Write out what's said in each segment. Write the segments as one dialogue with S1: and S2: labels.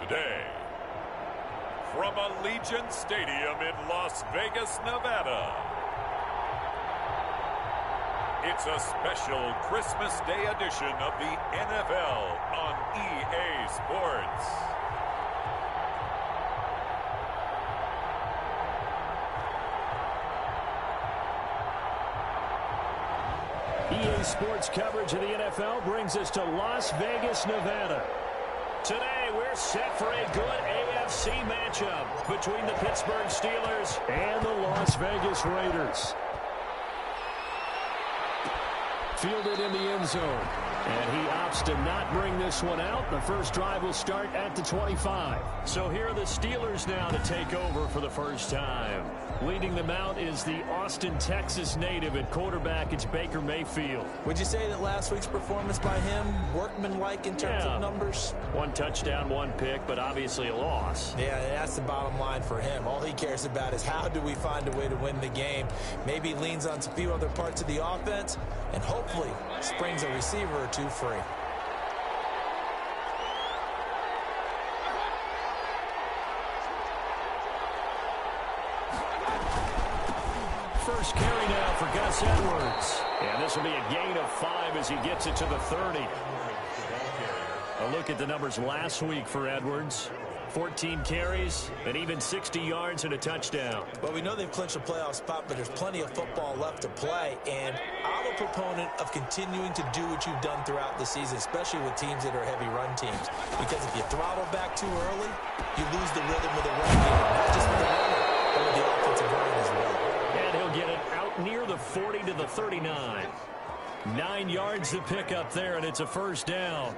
S1: Today, from Allegiant Stadium in Las Vegas, Nevada, it's a special Christmas Day edition of the NFL on EA Sports.
S2: EA Sports coverage of the NFL brings us to Las Vegas, Nevada. Today, we're set for a good AFC matchup between the Pittsburgh Steelers and the Las Vegas Raiders. Fielded in the end zone. And he opts to not bring this one out. The first drive will start at the 25. So here are the Steelers now to take over for the first time. Leading them out is the Austin, Texas native at quarterback. It's Baker Mayfield.
S3: Would you say that last week's performance by him, workmanlike in terms of numbers? One touchdown, one pick, but obviously a loss. Yeah, that's the bottom line for him. All he cares about is how do we find a way to win the game. Maybe leans on a few other parts of the offense and hopefully springs a receiver or two free.
S2: First carry now for Gus Edwards. And this will be a gain of 5 as he gets it to the 30. A look at the numbers last week for Edwards. 14 carries and even 60 yards and a touchdown.
S3: Well, we know they've clinched a playoff spot, but there's plenty of football left to play. And I'm a proponent of continuing to do what you've done throughout the season, especially with teams that are heavy run teams. Because if you throttle back too early, you lose the rhythm with the run game. Not just with the runner, but with the offensive line as well.
S2: And he'll get it out near the 40 to the 39. 9 yards to pick up there, and it's a first down.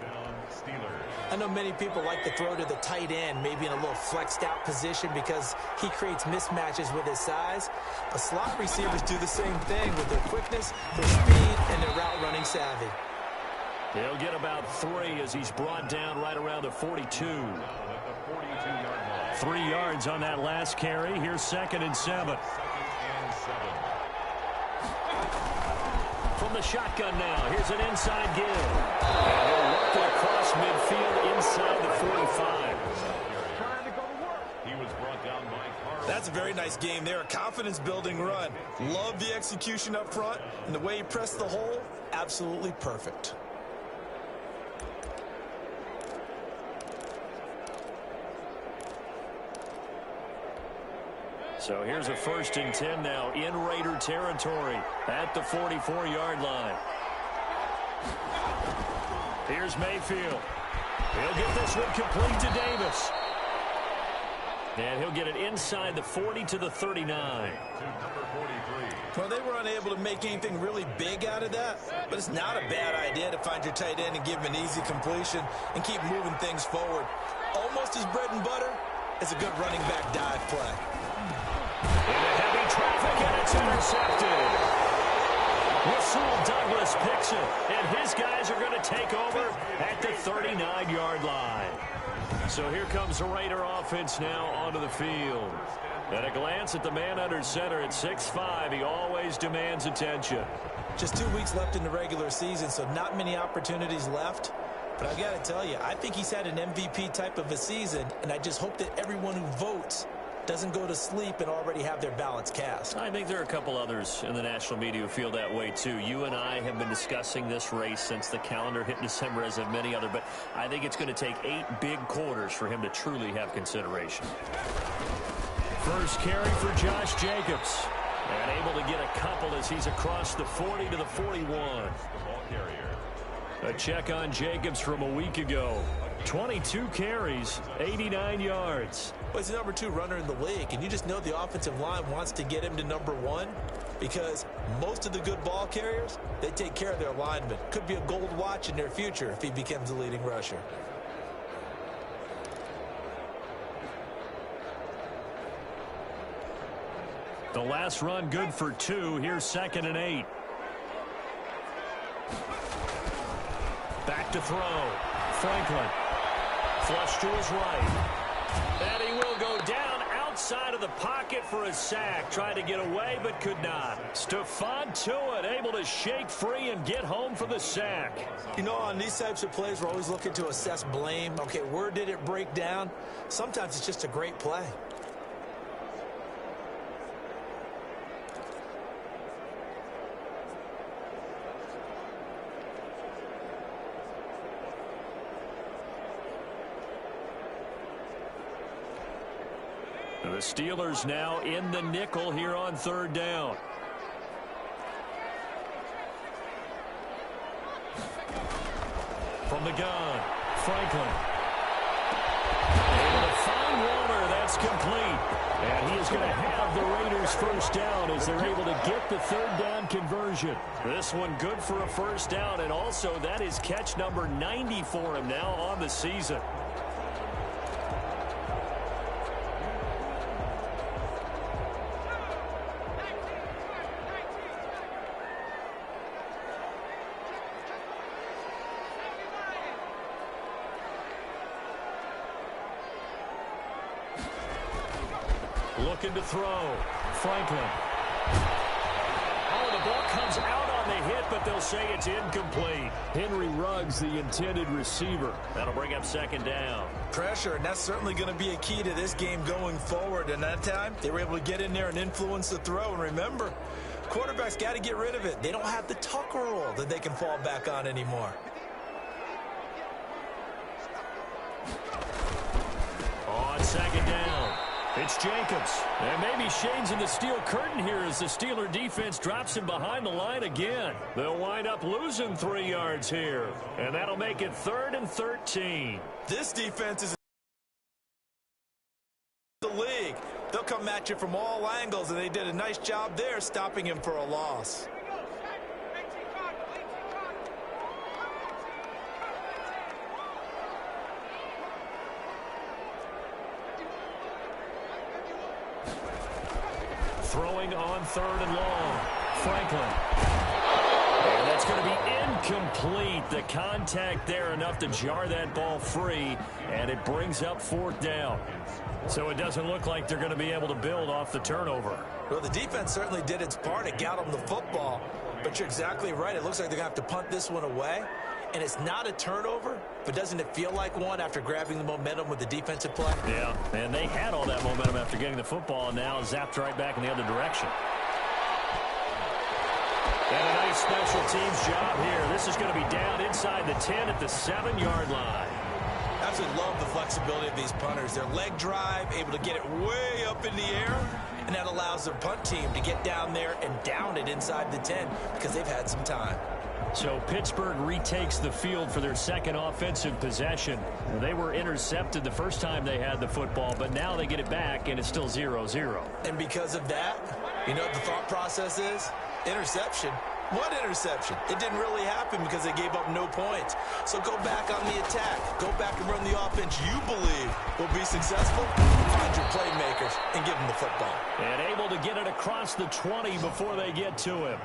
S3: I know many people like to throw to the tight end, maybe in a little flexed out position because he creates mismatches with his size. But slot receivers do the same thing with their quickness, their speed, and their route running savvy.
S2: He'll get about 3 as he's brought down right around the 42. 3 yards on that last carry. Here's 2nd and 7. From the shotgun now, here's an inside give. And he'll work it across midfield inside the 45.
S3: That's a very nice game there, a confidence-building run. Love the execution up front, and the way he pressed the hole, absolutely perfect.
S2: So here's a 1st and 10 now in Raider territory at the 44-yard line. Here's Mayfield. He'll get this one complete to Davis. And he'll get it inside the 40 to the 39.
S3: Well, they were unable to make anything really big out of that, but it's not a bad idea to find your tight end and give him an easy completion and keep moving things forward. Almost as bread and butter as a good running back dive play.
S2: Into heavy traffic, and it's intercepted. Rasul Douglas picks it, and his guys are going to take over at the 39-yard line. So here comes the Raider offense now onto the field. At a glance at the man under center at 6'5", he always demands attention.
S3: Just 2 weeks left in the regular season, so not many opportunities left. But I've got to tell you, I think he's had an MVP type of a season, and I just hope that everyone who votes doesn't go to sleep and already have their ballots cast.
S2: I think there are a couple others in the national media who feel that way too. You and I have been discussing this race since the calendar hit December, as have many other, but I think it's going to take 8 big quarters for him to truly have consideration. First carry for Josh Jacobs. And able to get a couple as he's across the 40 to the 41. A check on Jacobs from a week ago. 22 carries, 89 yards.
S3: Well, he's the #2 runner in the league, and you just know the offensive line wants to get him to #1 because most of the good ball carriers, they take care of their linemen. Could be a gold watch in their future if he becomes the leading rusher.
S2: The last run good for 2. Here's 2nd and 8. Back to throw. Franklin. Flush to his right. And he will go down outside inside of the pocket for a sack. Tried to get away, but could not. Stephon Tuitt able to shake free and get home for the sack.
S3: You know, on these types of plays, we're always looking to assess blame. Okay, where did it break down? Sometimes it's just a great play.
S2: The Steelers now in the nickel here on 3rd down. From the gun, Franklin. Able to find Warner. That's complete. And he is going to have the Raiders first down as they're able to get the 3rd down conversion. This one good for a first down, and also that is catch number 90 for him now on the season. Looking to throw. Franklin. Oh, the ball comes out on the hit, but they'll say it's incomplete. Henry Ruggs, the intended receiver. That'll bring up 2nd down.
S3: Pressure, and that's certainly going to be a key to this game going forward. And that time, they were able to get in there and influence the throw. And remember, quarterbacks got to get rid of it. They don't have the Tucker rule that they can fall back on anymore.
S2: On 2nd down. It's Jacobs. And maybe shades in the steel curtain here as the Steeler defense drops him behind the line again. They'll wind up losing 3 yards here. And that'll make it 3rd and 13.
S3: This defense is the league. They'll come at you from all angles, and they did a nice job there stopping him for a loss.
S2: Throwing on 3rd and long. Franklin. And that's going to be incomplete. The contact there enough to jar that ball free, and it brings up 4th down. So it doesn't look like they're going to be able to build off the turnover.
S3: Well, the defense certainly did its part. It got them the football, but you're exactly right. It looks like they're going to have to punt this one away, and it's not a turnover, but doesn't it feel like one after grabbing the momentum with the defensive play?
S2: Yeah, and they had all that momentum after getting the football, and now zapped right back in the other direction. And a nice special teams job here. This is going to be down inside the 10 at the 7-yard line.
S3: Absolutely love the flexibility of these punters. Their leg drive, able to get it way up in the air, and that allows their punt team to get down there and down it inside the 10 because they've had some time.
S2: So Pittsburgh retakes the field for their 2nd offensive possession. They were intercepted the first time they had the football, but now they get it back, and it's still 0-0.
S3: And because of that, you know what the thought process is? Interception. What interception? It didn't really happen because they gave up no points. So go back on the attack. Go back and run the offense you believe will be successful. Find your playmakers and give them the football.
S2: And able to get it across the 20 before they get to him.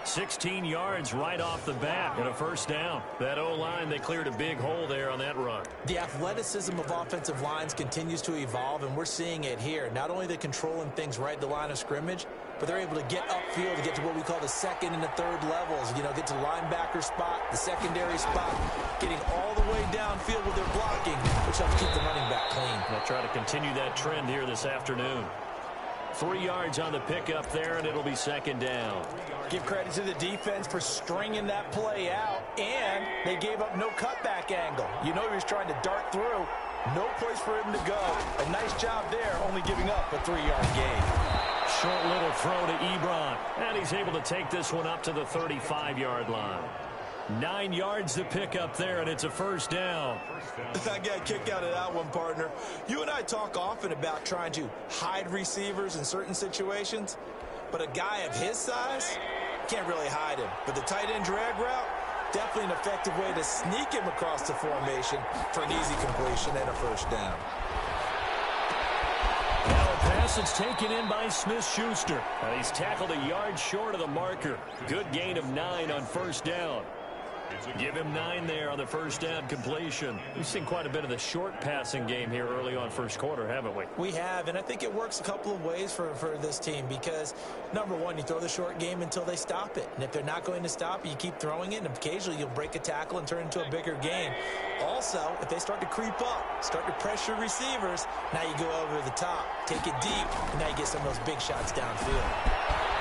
S2: 16 yards right off the bat and a first down. That O-line, they cleared a big hole there on that run.
S3: The athleticism of offensive lines continues to evolve, and we're seeing it here. Not only are they controlling things right at the line of scrimmage, but they're able to get upfield to get to what we call the 2nd and the 3rd levels. You know, get to the linebacker spot, the secondary spot, getting all the way downfield with their blocking, which helps keep the running back clean.
S2: They'll try to continue that trend here this afternoon. 3 yards on the pickup there, and it'll be 2nd down.
S3: Give credit to the defense for stringing that play out, and they gave up no cutback angle. You know he was trying to dart through. No place for him to go. A nice job there, only giving up a 3-yard gain.
S2: Short little throw to Ebron, and he's able to take this one up to the 35-yard line. 9 yards to pick up there, and it's a first down.
S3: I got a kick out of that one, partner. You and I talk often about trying to hide receivers in certain situations, but a guy of his size can't really hide him. But the tight end drag route, definitely an effective way to sneak him across the formation for an easy completion and a first down.
S2: Now a pass that's taken in by Smith-Schuster. And he's tackled a yard short of the marker. Good gain of 9 on first down. Give him 9 there on the first down completion. We've seen quite a bit of the short passing game here early on first quarter, haven't we?
S3: We have, and I think it works a couple of ways for this team because, number one, you throw the short game until they stop it. And if they're not going to stop it, you keep throwing it, and occasionally you'll break a tackle and turn it into a bigger game. Also, if they start to creep up, start to pressure receivers, now you go over the top, take it deep, and now you get some of those big shots downfield.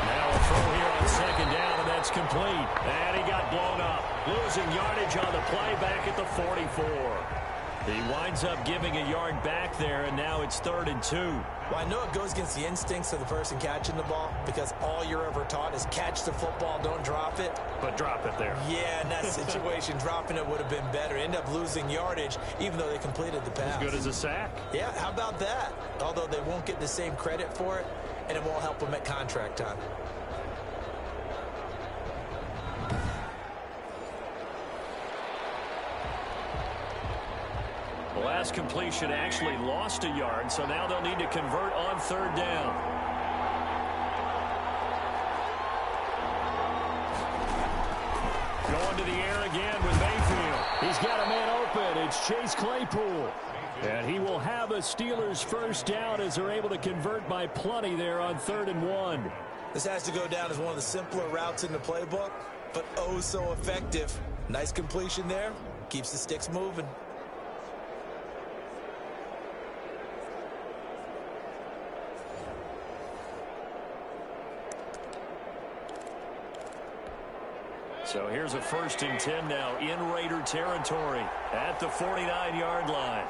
S2: Now a throw here on second down, and that's complete. And he got blown up. Losing yardage on the play back at the 44. He winds up giving a yard back there, and now it's 3rd and 2.
S3: Well, I know it goes against the instincts of the person catching the ball because all you're ever taught is catch the football, don't drop it.
S2: But drop it there.
S3: Yeah, in that situation, dropping it would have been better. End up losing yardage, even though they completed the pass.
S2: As good as a sack.
S3: Yeah, how about that? Although they won't get the same credit for it, and it won't help them at contract time.
S2: The last completion actually lost a yard, so now they'll need to convert on 3rd down. Going to the air again with Mayfield. He's got a man open. It's Chase Claypool. And he will have a Steelers first down as they're able to convert by plenty there on 3rd and 1.
S3: This has to go down as one of the simpler routes in the playbook, but oh so effective. Nice completion there. Keeps the sticks moving.
S2: So here's a 1st and 10 now in Raider territory at the 49-yard line.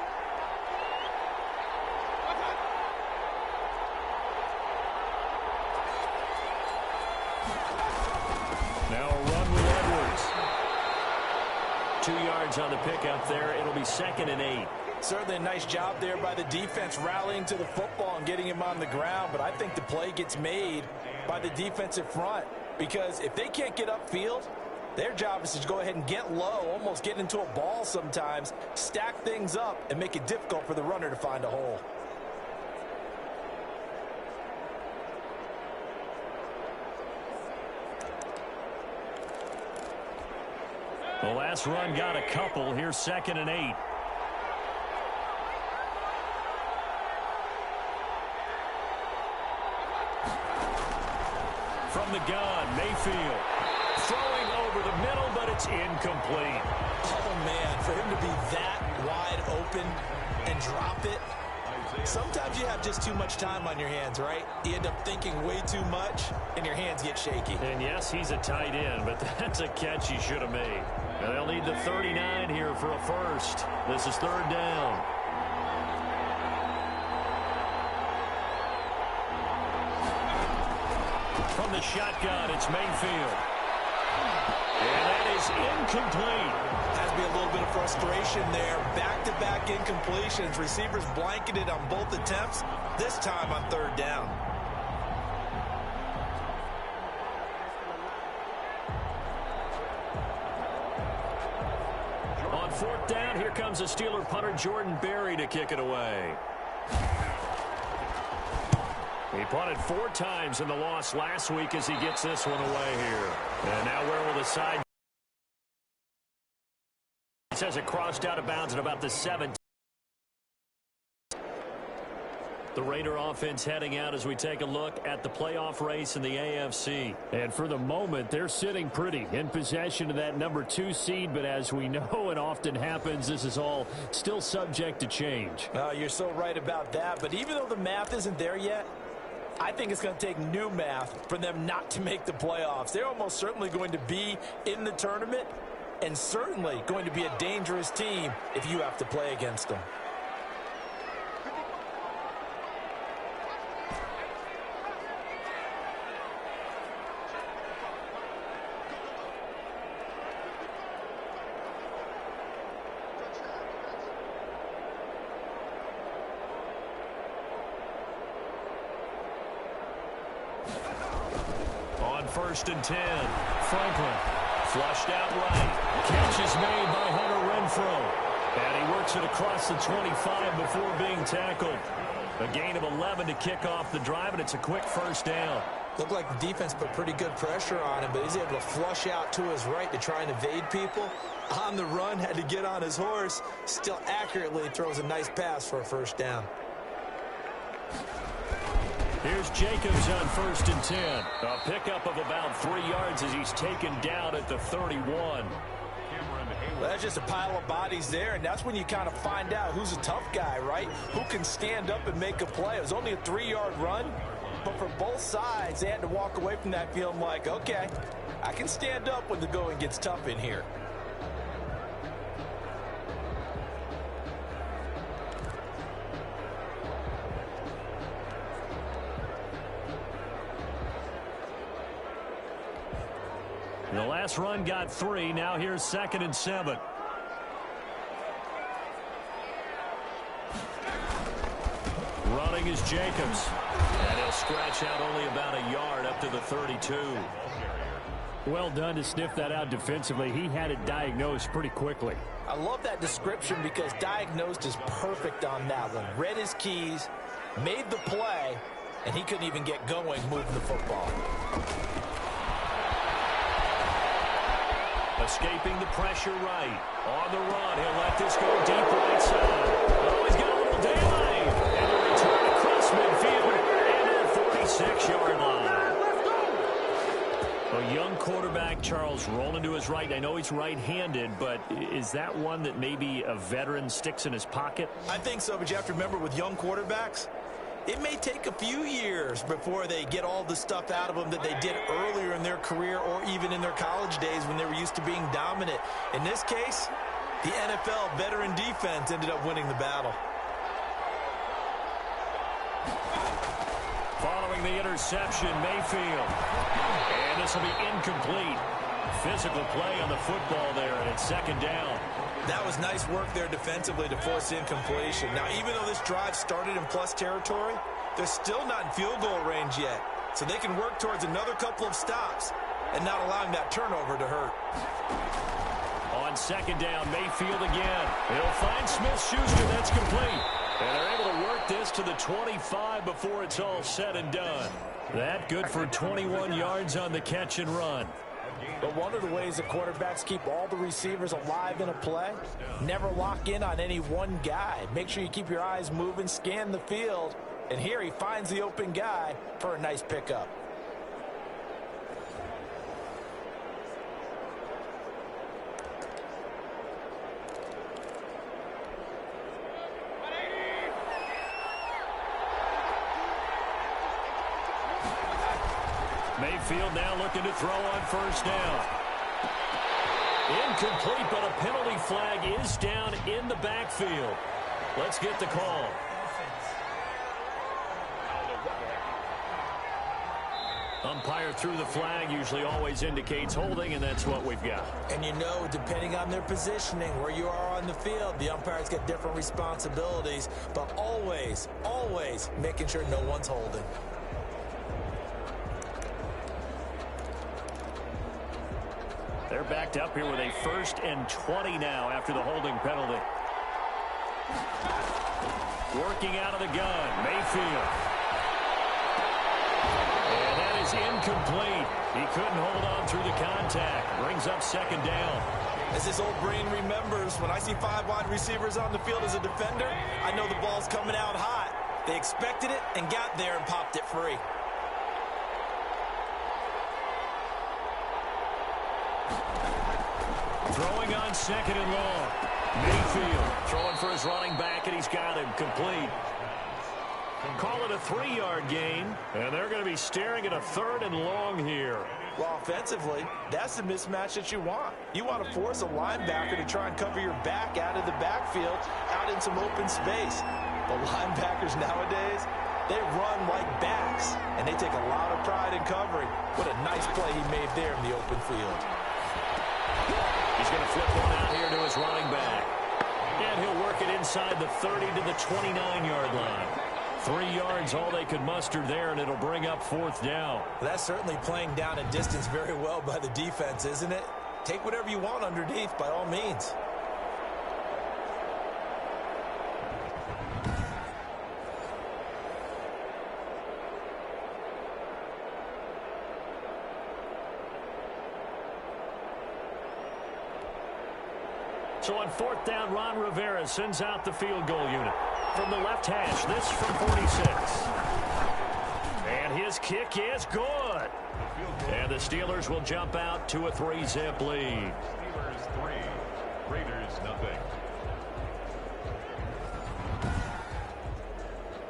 S2: Now a run with Edwards. 2 yards on the pickup there. It'll be 2nd and 8.
S3: Certainly a nice job there by the defense rallying to the football and getting him on the ground, but I think the play gets made by the defensive front because if they can't get upfield, their job is to go ahead and get low, almost get into a ball sometimes, stack things up, and make it difficult for the runner to find a hole.
S2: The last run got a couple. Here's 2nd and 8. From the gun, Mayfield. Throwing over the middle, but it's incomplete.
S3: Oh, man, for him to be that wide open and drop it. Sometimes you have just too much time on your hands, right? You end up thinking way too much, and your hands get shaky.
S2: And, yes, he's a tight end, but that's a catch he should have made. And they'll need the 39 here for a first. This is 3rd down. From the shotgun, it's Mayfield. And that is incomplete.
S3: Has to be a little bit of frustration there. Back-to-back incompletions. Receivers blanketed on both attempts, this time on 3rd down.
S2: On 4th down, here comes a Steeler punter, Jordan Berry, to kick it away. He punted 4 times in the loss last week as he gets this one away here. And now where will the side... It says it crossed out of bounds at about the 7. The Raider offense heading out as we take a look at the playoff race in the AFC. And for the moment, they're sitting pretty in possession of that number 2 seed. But as we know and often happens, this is all still subject to change.
S3: You're so right about that. But even though the math isn't there yet, I think it's going to take new math for them not to make the playoffs. They're almost certainly going to be in the tournament and certainly going to be a dangerous team if you have to play against them.
S2: On 1st and 10, Franklin flushed out right. Catch is made by Hunter Renfrow. And he works it across the 25 before being tackled. A gain of 11 to kick off the drive, and it's a quick first down.
S3: Looked like the defense put pretty good pressure on him, but he's able to flush out to his right to try and evade people. On the run, had to get on his horse. Still accurately throws a nice pass for a first down.
S2: Here's Jacobs on 1st and 10. A pickup of about 3 yards as he's taken down at the 31.
S3: Well, that's just a pile of bodies there, and that's when you kind of find out who's a tough guy, right? Who can stand up and make a play. It was only a 3-yard run, but for both sides, they had to walk away from that feeling like, okay, I can stand up when the going gets tough in here.
S2: The last run got 3. Now here's 2nd and 7. Running is Jacobs. And he'll scratch out only about a yard up to the 32.
S4: Well done to sniff that out defensively. He had it diagnosed pretty quickly.
S3: I love that description because diagnosed is perfect on that one. Read his keys, made the play, and he couldn't even get going moving the football.
S2: Escaping the pressure right. On the run, he'll let this go deep right side. Oh, he's got a little daylight. And a return across midfield and a 46-yard line. A young quarterback, Charles, rolling to his right. I know he's right-handed, but is that one that maybe a veteran sticks in his pocket?
S3: I think so, but you have to remember with young quarterbacks, it may take a few years before they get all the stuff out of them that they did earlier in their career or even in their college days when they were used to being dominant. In this case, the NFL veteran defense ended up winning the battle.
S2: Following the interception, Mayfield. And this will be incomplete. Physical play on the football there, and it's 2nd down.
S3: That was nice work there defensively to force incompletion. Now, even though this drive started in plus territory, they're still not in field goal range yet. So they can work towards another couple of stops and not allowing that turnover to hurt.
S2: On 2nd down, Mayfield again. He'll find Smith-Schuster. That's complete. And they're able to work this to the 25 before it's all said and done. That good for 21 yards on the catch and run.
S3: But one of the ways that quarterbacks keep all the receivers alive in a play, never lock in on any one guy. Make sure you keep your eyes moving, scan the field, and here he finds the open guy for a nice pickup.
S2: Mayfield now looking to throw on 1st down. Incomplete, but a penalty flag is down in the backfield. Let's get the call. Umpire threw the flag, usually always indicates holding, and that's what we've got.
S3: And you know, depending on their positioning, where you are on the field, the umpires get different responsibilities, but always, always making sure no one's holding.
S2: They're backed up here with a 1st and 20 now after the holding penalty. Working out of the gun, Mayfield. And that is incomplete. He couldn't hold on through the contact. Brings up 2nd down.
S3: As this old brain remembers, when I see 5 wide receivers on the field as a defender, I know the ball's coming out hot. They expected it and got there and popped it free.
S2: Throwing on 2nd and long. Mayfield throwing for his running back, and he's got him complete. Call it a 3-yard gain, and they're going to be staring at a 3rd and long here.
S3: Well, offensively, that's the mismatch that you want. You want to force a linebacker to try and cover your back out of the backfield, out in some open space. The linebackers nowadays, they run like backs, and they take a lot of pride in covering. What a nice play he made there in the open field.
S2: He's going to flip one out here to his running back. And he'll work it inside the 30 to the 29-yard line. 3 yards, all they could muster there, and it'll bring up 4th down.
S3: Well, that's certainly playing down and distance very well by the defense, isn't it? Take whatever you want underneath, by all means.
S2: So on 4th down, Ron Rivera sends out the field goal unit. From the left hash, this from 46. And his kick is good. And the Steelers will jump out to a 3-zip lead.
S1: Steelers 3, Raiders nothing.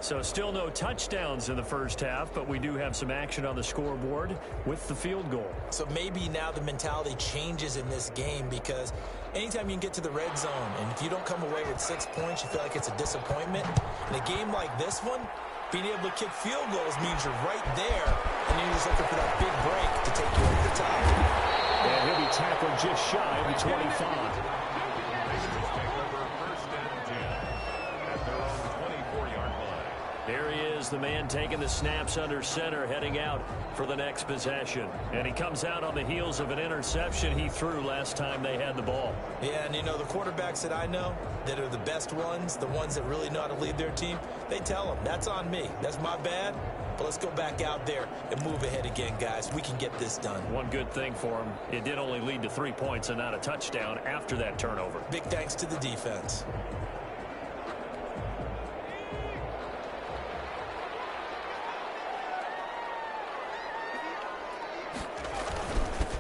S2: So still no touchdowns in the first half, but we do have some action on the scoreboard with the field goal.
S3: So maybe now the mentality changes in this game, because anytime you can get to the red zone, and if you don't come away with 6 points, you feel like it's a disappointment. In a game like this one, being able to kick field goals means you're right there, and you're just looking for that big break to take you over the top.
S2: And he'll be tackled just shy of the 25. Here he is, the man taking the snaps under center, heading out for the next possession. And he comes out on the heels of an interception he threw last time they had the ball.
S3: Yeah, and you know, the quarterbacks that I know that are the best ones, the ones that really know how to lead their team, they tell them, that's on me. That's my bad. But let's go back out there and move ahead again, guys. We can get this done.
S2: One good thing for him, it did only lead to 3 points and not a touchdown after that turnover.
S3: Big thanks to the defense.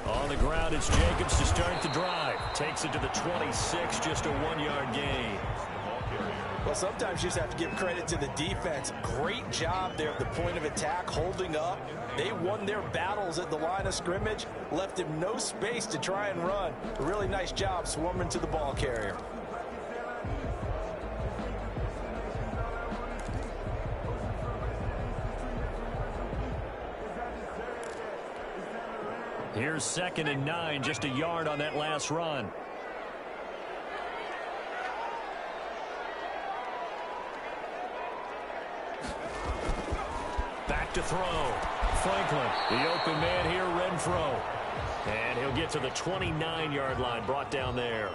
S2: On the ground, it's Jacobs to start the drive. Takes it to the 26, just a 1-yard gain.
S3: Well, sometimes you just have to give credit to the defense. Great job there at the point of attack, holding up. They won their battles at the line of scrimmage, left him no space to try and run. A really nice job swarming to the ball carrier.
S2: Here's 2nd and 9, just a yard on that last run. Back to throw. Franklin, the open man here, Renfro. And he'll get to the 29-yard line, brought down there.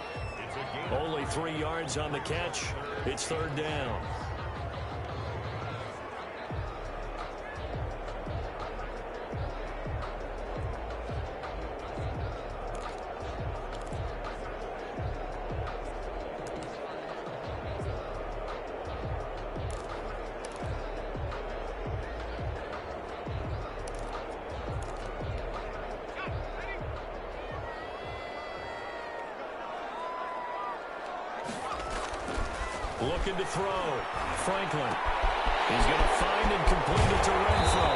S2: Only 3 yards on the catch. It's 3rd down. Looking to throw. Franklin. He's going to find and complete it to Renfro.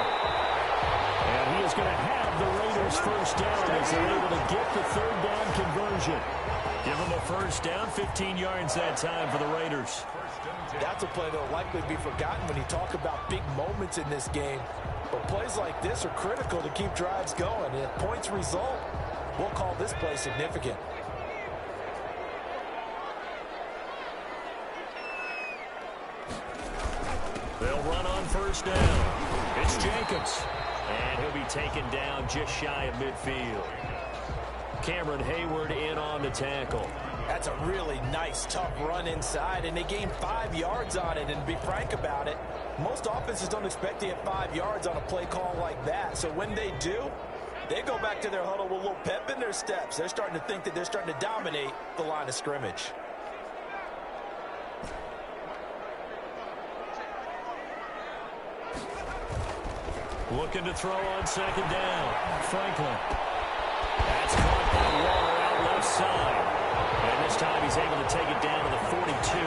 S2: And he is going to have the Raiders first down as they're able to get the 3rd down conversion. Give them a first down, 15 yards that time for the Raiders.
S3: That's a play that will likely be forgotten when you talk about big moments in this game. But plays like this are critical to keep drives going. And if points result, we'll call this play significant.
S2: They'll run on first down. It's Jacobs. And he'll be taken down just shy of midfield. Cameron Hayward in on the tackle.
S3: That's a really nice, tough run inside, and they gained 5 yards on it. And to be frank about it, most offenses don't expect to get 5 yards on a play call like that. So when they do, they go back to their huddle with a little pep in their steps. They're starting to think that they're starting to dominate the line of scrimmage.
S2: Looking to throw on 2nd down. Franklin. That's caught by Waller out left side. And this time he's able to take it down to the 42.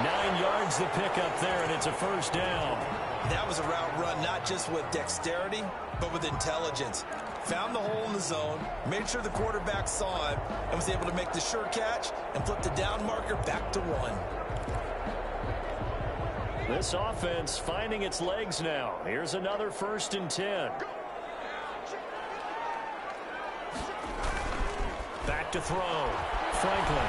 S2: 9 yards the pickup there, and it's a first down.
S3: That was a route run not just with dexterity, but with intelligence. Found the hole in the zone, made sure the quarterback saw him, and was able to make the sure catch and flip the down marker back to 1.
S2: This offense finding its legs now. Here's another 1st and 10. Back to throw. Franklin.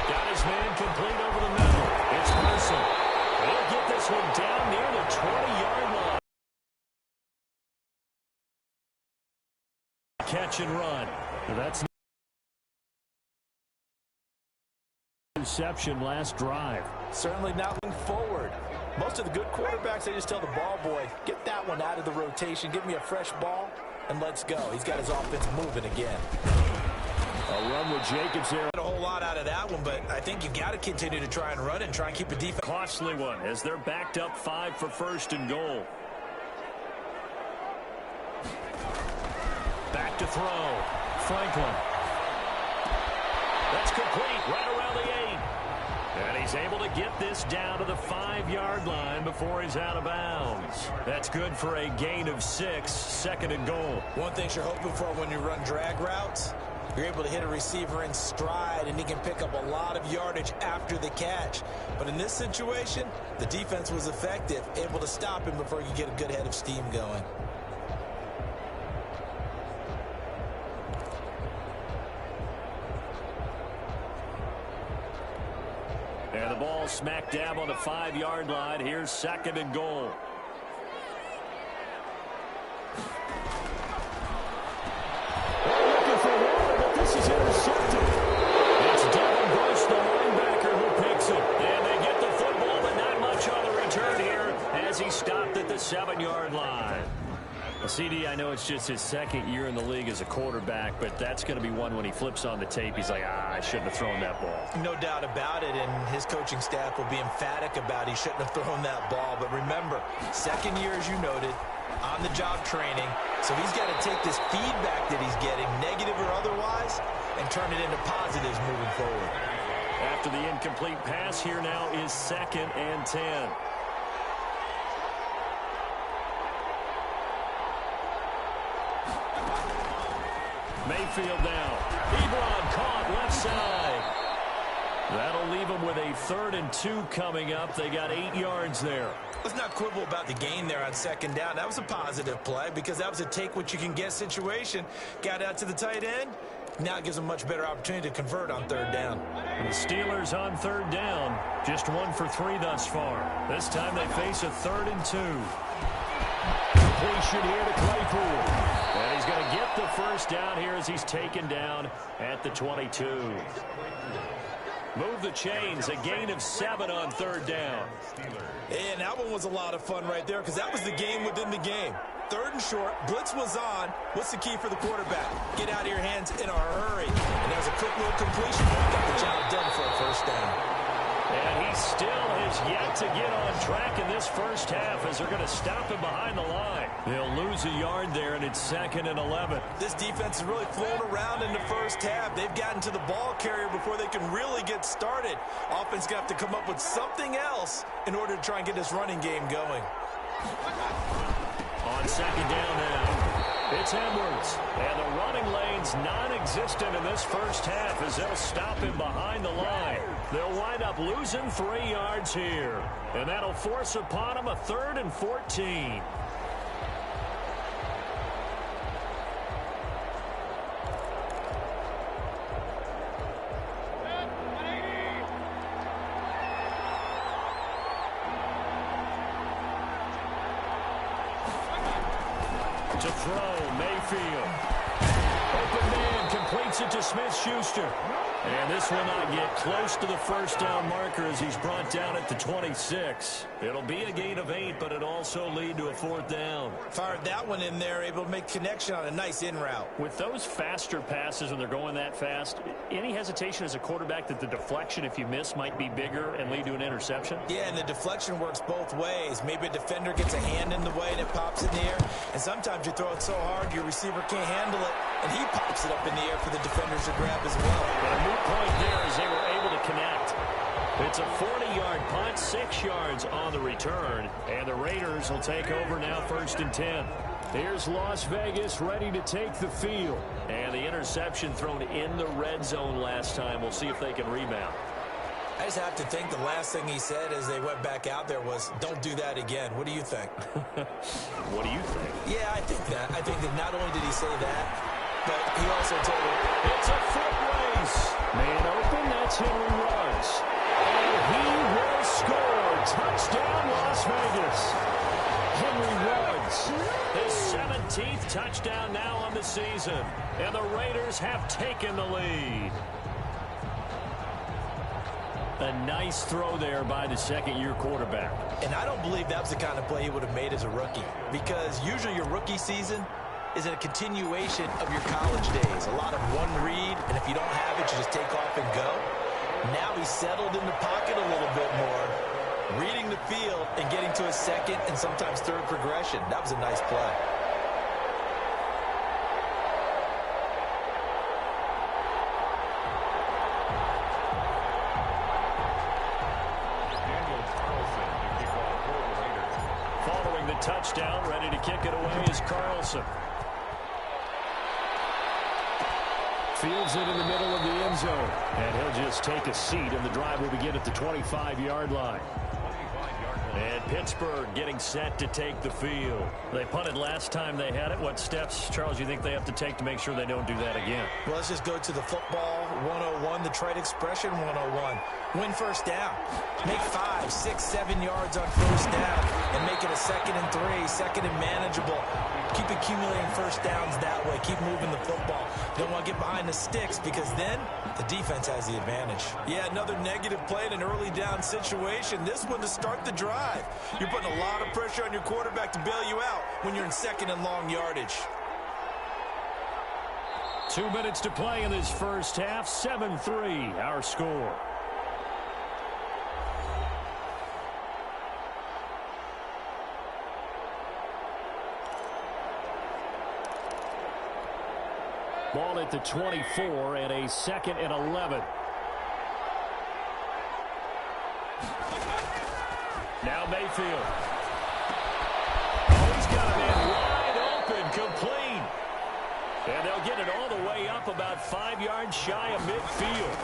S2: Got his man complete over the middle. It's Carson. He'll get this one down near the 20-yard line. Catch and run. That's interception last drive.
S3: Certainly not looking forward. Most of the good quarterbacks, they just tell the ball boy, get that one out of the rotation, give me a fresh ball, and let's go. He's got his offense moving again.
S4: A run with Jacobs there.
S3: A whole lot out of that one, but I think you've got to continue to try and run and try and keep the defense.
S4: Costly one as they're backed up 5 for first and goal. Back to throw. Franklin. That's complete right around the 8. And he's able to get this down to the 5-yard line before he's out of bounds. That's good for a gain of 6, second and goal.
S3: One thing you're hoping for when you run drag routes, you're able to hit a receiver in stride, and he can pick up a lot of yardage after the catch. But in this situation, the defense was effective, able to stop him before you get a good head of steam going.
S4: And the ball smack dab on the 5-yard line. Here's second and goal. They're looking for one, but this is intercepted. It's Devin Bush, the linebacker, who picks it. And they get the football, but not much on the return here as he stopped at the 7-yard line. Well, CD, I know it's just his second year in the league as a quarterback, but that's going to be one when he flips on the tape. He's like, I shouldn't have thrown that ball.
S3: No doubt about it, and his coaching staff will be emphatic about he shouldn't have thrown that ball. But remember, second year, as you noted, on-the-job training, so he's got to take this feedback that he's getting, negative or otherwise, and turn it into positives moving forward.
S4: After the incomplete pass, here now is 2nd and 10. Mayfield now. Ebron caught left side. That'll leave him with a 3rd and 2 coming up. They got 8 yards there.
S3: Let's not quibble about the gain there on 2nd down. That was a positive play because that was a take-what-you-can-get situation. Got out to the tight end. Now it gives them a much better opportunity to convert on 3rd down.
S4: And the Steelers on 3rd down. Just 1 for 3 thus far. This time they face a 3rd and 2. Completion here to Claypool. And he's going to get the first down here as he's taken down at the 22. Move the chains. A gain of 7 on 3rd down.
S3: And that one was a lot of fun right there because that was the game within the game. 3rd and short. Blitz was on. What's the key for the quarterback? Get out of your hands in a hurry. And there's a quick little completion. Got the job done for a first down.
S4: And he still has yet to get on track in this first half as they're going to stop him behind the line. They'll lose a yard there, and it's 2nd and 11.
S3: This defense has really flown around in the first half. They've gotten to the ball carrier before they can really get started. Offense got to come up with something else in order to try and get this running game going.
S4: On 2nd down now. It's Edwards. And the running lane's non-existent in this first half as they'll stop him behind the line. They'll wind up losing 3 yards here. And that'll force upon him a 3rd and 14. To throw, Mayfield. Open man completes it to Smith-Schuster. And this will not get close to the first down marker as he's brought down at the 26. It'll be a gain of 8, but it also lead to a 4th down.
S3: Fired that one in there, able to make connection on a nice in route.
S4: With those faster passes when they're going that fast, any hesitation as a quarterback that the deflection, if you miss, might be bigger and lead to an interception?
S3: Yeah, and the deflection works both ways. Maybe a defender gets a hand in the way and it pops in the air. And sometimes you throw it so hard your receiver can't handle it, and he pops it up in the air for the defenders to grab as well.
S4: But a moot point there as they were able to connect. It's a 40-yard punt, 6 yards on the return, and the Raiders will take over now 1st and 10. Here's Las Vegas ready to take the field. And the interception thrown in the red zone last time. We'll see if they can rebound.
S3: I just have to think the last thing he said as they went back out there was, don't do that again. What do you think?
S4: What do you think?
S3: Yeah, I think that. I think that not only did he say that, but he also told him,
S4: it's a foot race. Man open, that's Henry Ruggs. And he will score. Touchdown, Las Vegas. Henry Ruggs, his 17th touchdown now on the season. And the Raiders have taken the lead. A nice throw there by the second-year quarterback.
S3: And I don't believe that was the kind of play he would have made as a rookie. Because usually your rookie season, is a continuation of your college days. A lot of one read, and if you don't have it, you just take off and go. Now he's settled in the pocket a little bit more, reading the field and getting to a second and sometimes third progression. That was a nice play.
S4: Following the touchdown, ready to kick it away is Carlson. Fields it in the middle of the end zone. And he'll just take a seat, and the drive will begin at the 25-yard line. And Pittsburgh getting set to take the field. They punted last time they had it. What steps, Charles, you think they have to take to make sure they don't do that again?
S3: Well, let's just go to the football 101, the trade expression 101. Win first down. Make 5, 6, 7 yards on first down and make it a 2nd and 3, second and manageable. Keep accumulating first downs that way. Keep moving the football. Don't want to get behind the sticks because then the defense has the advantage. Yeah, another negative play in an early down situation. This one to start the drive. You're putting a lot of pressure on your quarterback to bail you out when you're in second and long yardage.
S4: 2 minutes to play in this first half. 7-3 our score. Ball at the 24 and a 2nd and 11. Now Mayfield. Oh, he's got a man wide open, complete. And they'll get it all the way up about 5 yards shy of midfield.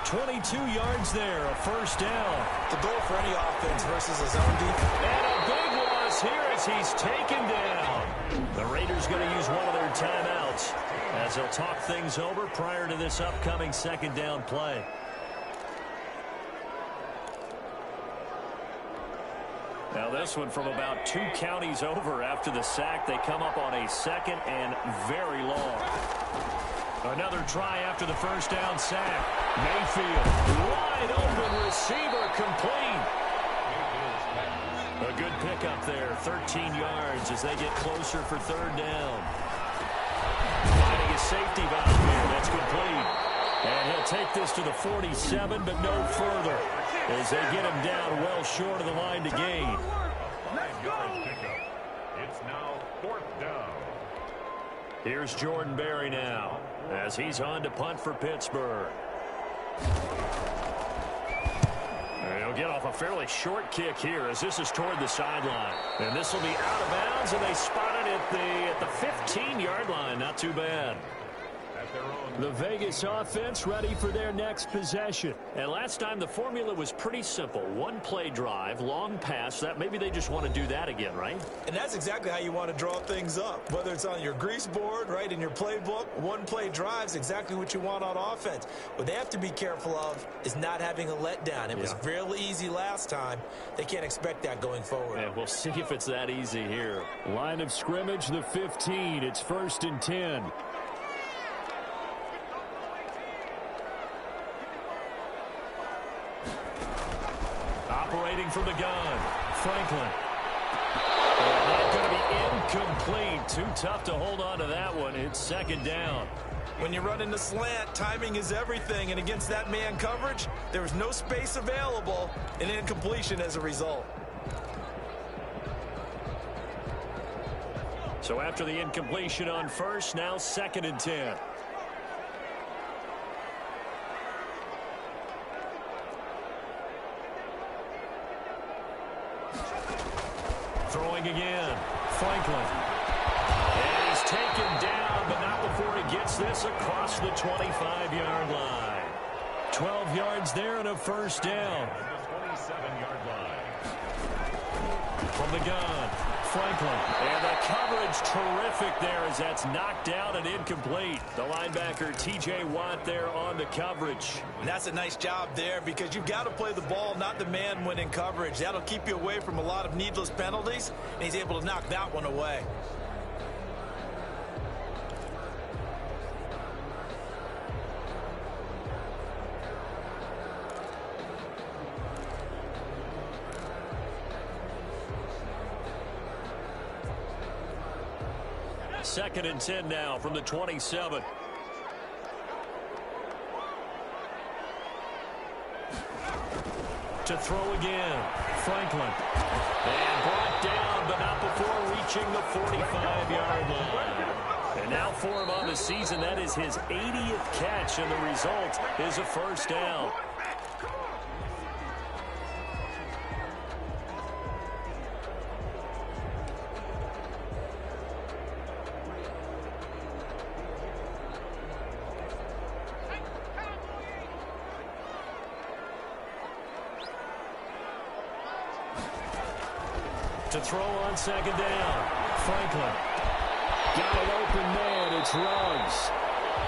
S4: 22 yards there, a first down.
S3: The goal for any offense versus a zone defense.
S4: And a big loss here as he's taken down. The Raiders going to use one of their timeouts as they'll talk things over prior to this upcoming second down play. Now this one from about 2 counties over after the sack. They come up on a 2nd and very long. Another try after the first down sack. Mayfield, wide open receiver, complete. A good pickup there, 13 yards as they get closer for third down. Finding a safety valve here, that's complete. And he'll take this to the 47, but no further as they get him down well short of the line to gain.
S1: It's now 4th down.
S4: Here's Jordan Berry now as he's on to punt for Pittsburgh. He'll get off a fairly short kick here as this is toward the sideline. And this will be out of bounds, and they spot it at the 15-yard line. Not too bad. The Vegas offense ready for their next possession. And last time the formula was pretty simple. One play drive, long pass. That maybe they just want to do that again, right?
S3: And that's exactly how you want to draw things up. Whether it's on your grease board, right, in your playbook, one play drive is exactly what you want on offense. What they have to be careful of is not having a letdown. It was fairly easy last time. They can't expect that going forward.
S4: Yeah, we'll see if it's that easy here. Line of scrimmage, the 15. It's 1st and 10. Operating from the gun, Franklin. Not going to be incomplete. Too tough to hold on to that one. It's 2nd down.
S3: When you run in the slant, timing is everything. And against that man coverage, there was no space available, and incompletion as a result.
S4: So after the incompletion on first, now 2nd and 10. Throwing again, Franklin. And he's taken down, but not before he gets this across the 25-yard line. 12 yards there and a first down.
S1: 27-yard line.
S4: From the gun, Franklin. And the coverage terrific there as that's knocked down and incomplete. The linebacker, T.J. Watt, there on the coverage.
S3: And that's a nice job there because you've got to play the ball, not the man when in coverage. That'll keep you away from a lot of needless penalties, and he's able to knock that one away.
S2: 2nd and 10 now from the 27. To throw again, Franklin. And brought down, but not before reaching the 45-yard line. And now for him on the season, that is his 80th catch, and the result is a first down. To throw on 2nd down, Franklin. Got an open man, it's Ruggs.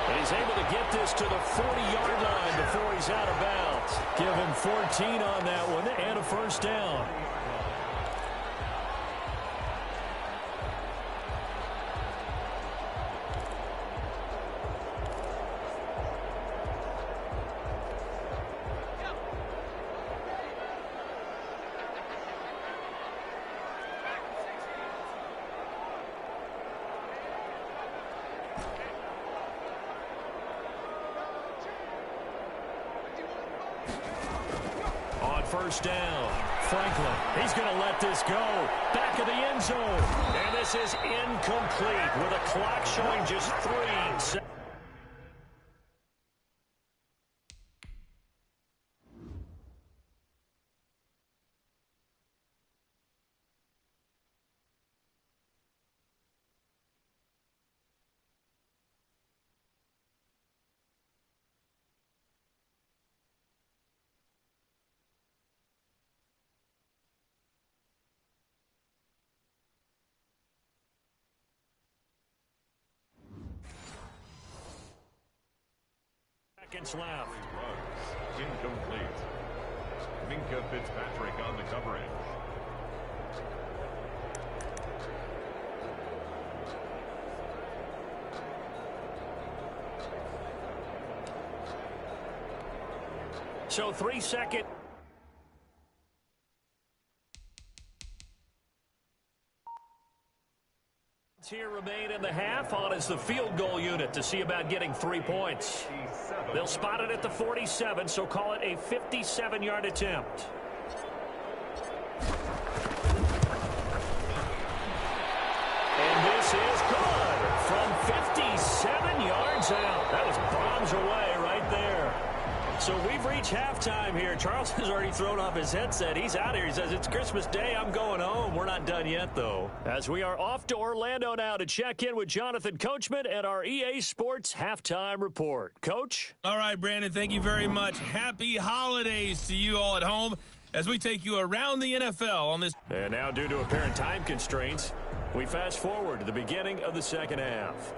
S2: And he's able to get this to the 40-yard line before he's out of bounds. Give him 14 on that one and a first down. First down, Franklin. He's going to let this go. Back of the end zone. And this is incomplete with a clock showing just 3 seconds. Left.
S1: Incomplete. Minka Fitzpatrick on the coverage.
S2: So 3 seconds. Here remain in the half. On is the field goal unit to see about getting 3 points. They'll spot it at the 47, so call it a 57-yard attempt. And this is good from 57 yards out. That was bombs away right there. So we've reached halftime here. Charles has already thrown off his headset. He's out here. He says, it's Christmas Day. I'm going home. We're not done yet, though. As we are off to Orlando now to check in with Jonathan Coachman and our EA Sports Halftime Report. Coach?
S5: All right, Brandon, thank you very much. Happy holidays to you all at home as we take you around the NFL on this.
S2: And now, due to apparent time constraints, we fast forward to the beginning of the second half.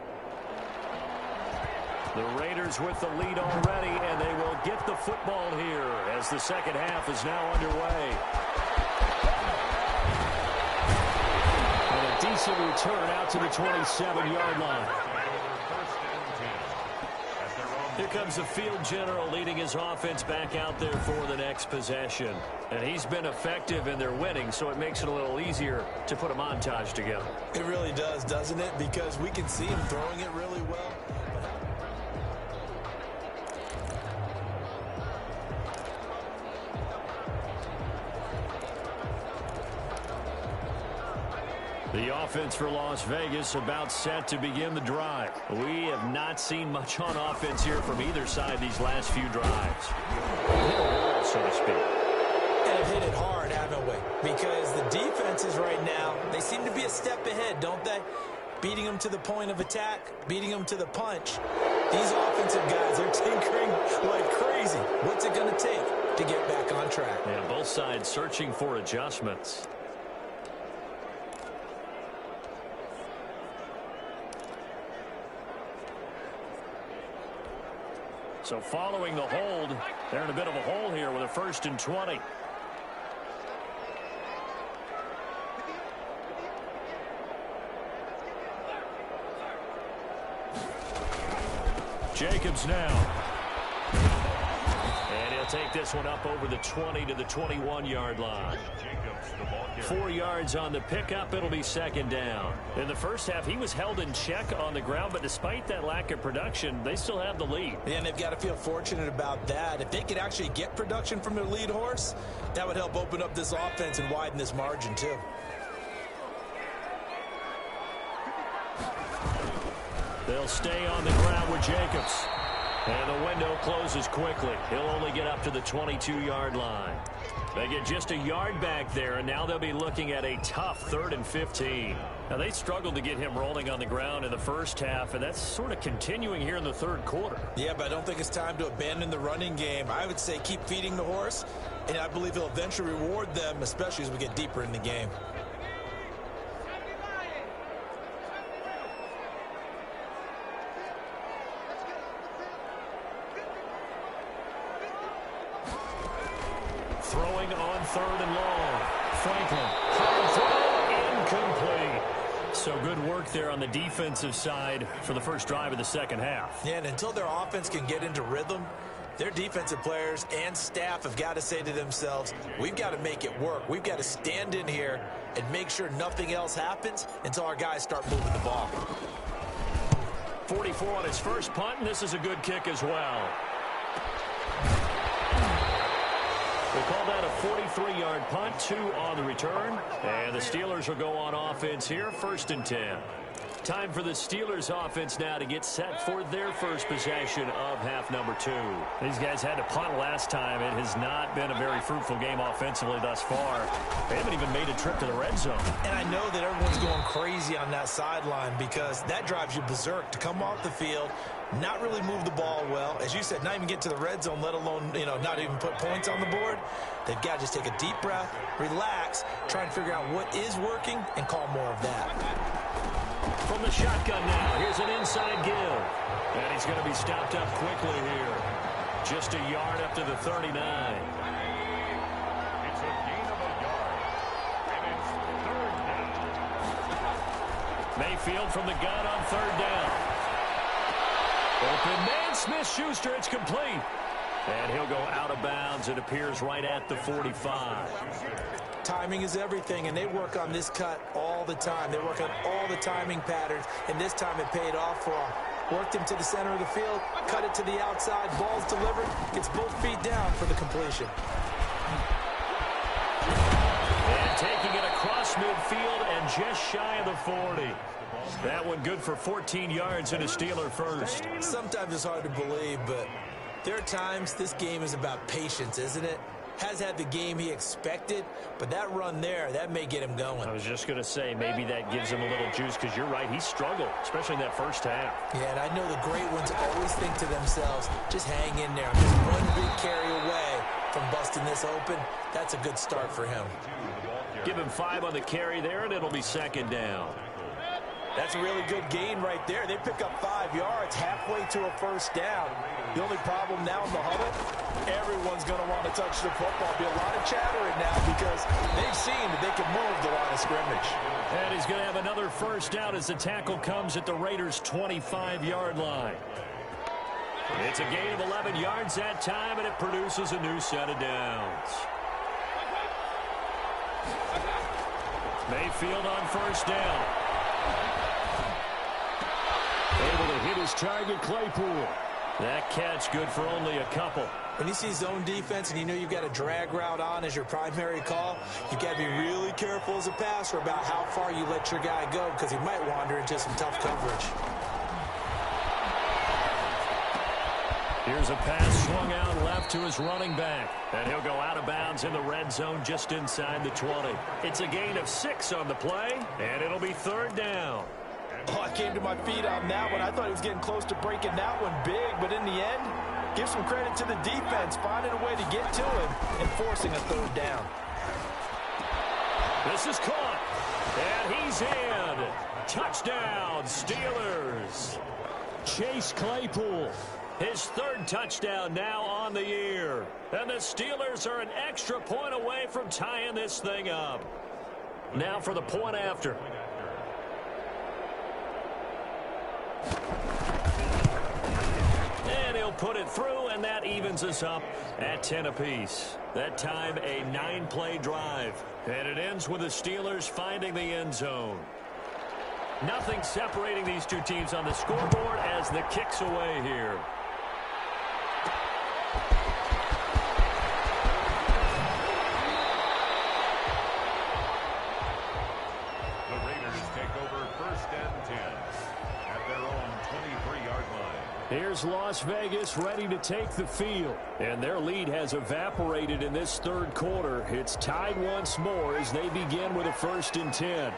S2: The Raiders with the lead already, and they will get the football here as the second half is now underway. And a decent return out to the 27-yard line. Here comes the field general leading his offense back out there for the next possession. And he's been effective in their winning, so it makes it a little easier to put a montage together.
S3: It really does, doesn't it? Because we can see him throwing it really well.
S2: The offense for Las Vegas about set to begin the drive. We have not seen much on offense here from either side these last few drives. Hit a wall, so to speak.
S3: And have hit it hard, haven't we? Because the defenses right now, they seem to be a step ahead, don't they? Beating them to the point of attack, beating them to the punch. These offensive guys are tinkering like crazy. What's it going to take to get back on track?
S2: Yeah, both sides searching for adjustments. So following the hold, they're in a bit of a hole here with a 1st and 20. Jacobs now. And They'll take this one up over the 20 to the 21-yard line. 4 yards on the pickup. It'll be second down. In the first half, he was held in check on the ground, but despite that lack of production, they still have the lead.
S3: Yeah, and they've got to feel fortunate about that. If they could actually get production from their lead horse, that would help open up this offense and widen this margin, too.
S2: They'll stay on the ground with Jacobs. And the window closes quickly. He'll only get up to the 22-yard line. They get just a yard back there, and now they'll be looking at a tough 3rd and 15. Now, they struggled to get him rolling on the ground in the first half, and that's sort of continuing here in the third quarter.
S3: Yeah, but I don't think it's time to abandon the running game. I would say keep feeding the horse, and I believe he'll eventually reward them, especially as we get deeper in the game.
S2: Throwing on 3rd and long. Franklin. Hard throw. Incomplete. So good work there on the defensive side for the first drive of the second half.
S3: Yeah, and until their offense can get into rhythm, their defensive players and staff have got to say to themselves, we've got to make it work. We've got to stand in here and make sure nothing else happens until our guys start moving the ball.
S2: 44 on his first punt, and this is a good kick as well. We'll call that a 43-yard punt, 2 on the return. And the Steelers will go on offense here, 1st and 10. Time for the Steelers offense now to get set for their first possession of half number 2. These guys had to punt last time. It has not been a very fruitful game offensively thus far. They haven't even made a trip to the red zone. And
S3: I know that everyone's going crazy on that sideline because that drives you berserk to come off the field, not really move the ball well. As you said, not even get to the red zone, let alone, not even put points on the board. They've got to just take a deep breath, relax, try and figure out what is working, and call more of that.
S2: From the shotgun now, here's an inside give. And he's going to be stopped up quickly here. Just a yard up to the 39.
S1: It's a gain of a yard. And it's 3rd down.
S2: Mayfield from the gun on 3rd down. Open man, Smith-Schuster, it's complete. And he'll go out of bounds. It appears right at the 45.
S3: Timing is everything, and they work on this cut all the time. They work on all the timing patterns, and this time it paid off for them. Worked him to the center of the field, cut it to the outside, ball's delivered, gets both feet down for the completion.
S2: And taking it across midfield and just shy of the 40. That one good for 14 yards and a Steeler first.
S3: Sometimes it's hard to believe, but there are times this game is about patience, isn't it? Has had the game he expected, but that run there, that may get him going.
S2: I was just going to say, maybe that gives him a little juice, because you're right, he struggled, especially in that first half.
S3: Yeah, and I know the great ones always think to themselves, just hang in there. I'm just one big carry away from busting this open. That's a good start for him.
S2: Give him 5 on the carry there, and it'll be 2nd down.
S3: That's a really good gain right there. They pick up 5 yards halfway to a first down. The only problem now in the huddle, everyone's going to want to touch the football. Be a lot of chattering now because they've seen that they can move the line of scrimmage.
S2: And he's going to have another first down as the tackle comes at the Raiders' 25-yard line. It's a gain of 11 yards that time, and it produces a new set of downs. Mayfield on first down. Able to hit his target, Claypool. That catch good for only a couple.
S3: When you see zone defense and you know you've got a drag route on as your primary call, you've got to be really careful as a passer about how far you let your guy go because he might wander into some tough coverage.
S2: Here's a pass swung out left to his running back. And he'll go out of bounds in the red zone just inside the 20. It's a gain of 6 on the play, and it'll be 3rd down.
S3: Oh, I came to my feet on that one. I thought he was getting close to breaking that one big, but in the end, give some credit to the defense, finding a way to get to him and forcing a 3rd down.
S2: This is caught, and he's in. Touchdown, Steelers. Chase Claypool, his 3rd touchdown now on the year. And the Steelers are an extra point away from tying this thing up. Now for the point after. And he'll He'll put it through, and that evens us up at 10 apiece. That time, a 9-play drive. And it ends with the Steelers finding the end zone. Nothing separating these two teams on the scoreboard as the kick's away here.
S1: The Raiders take over 1st and 10 at their own 23-yard line.
S4: Here's Las Vegas ready to take the field. And their lead has evaporated in this third quarter. It's tied once more as they begin with a 1st and 10.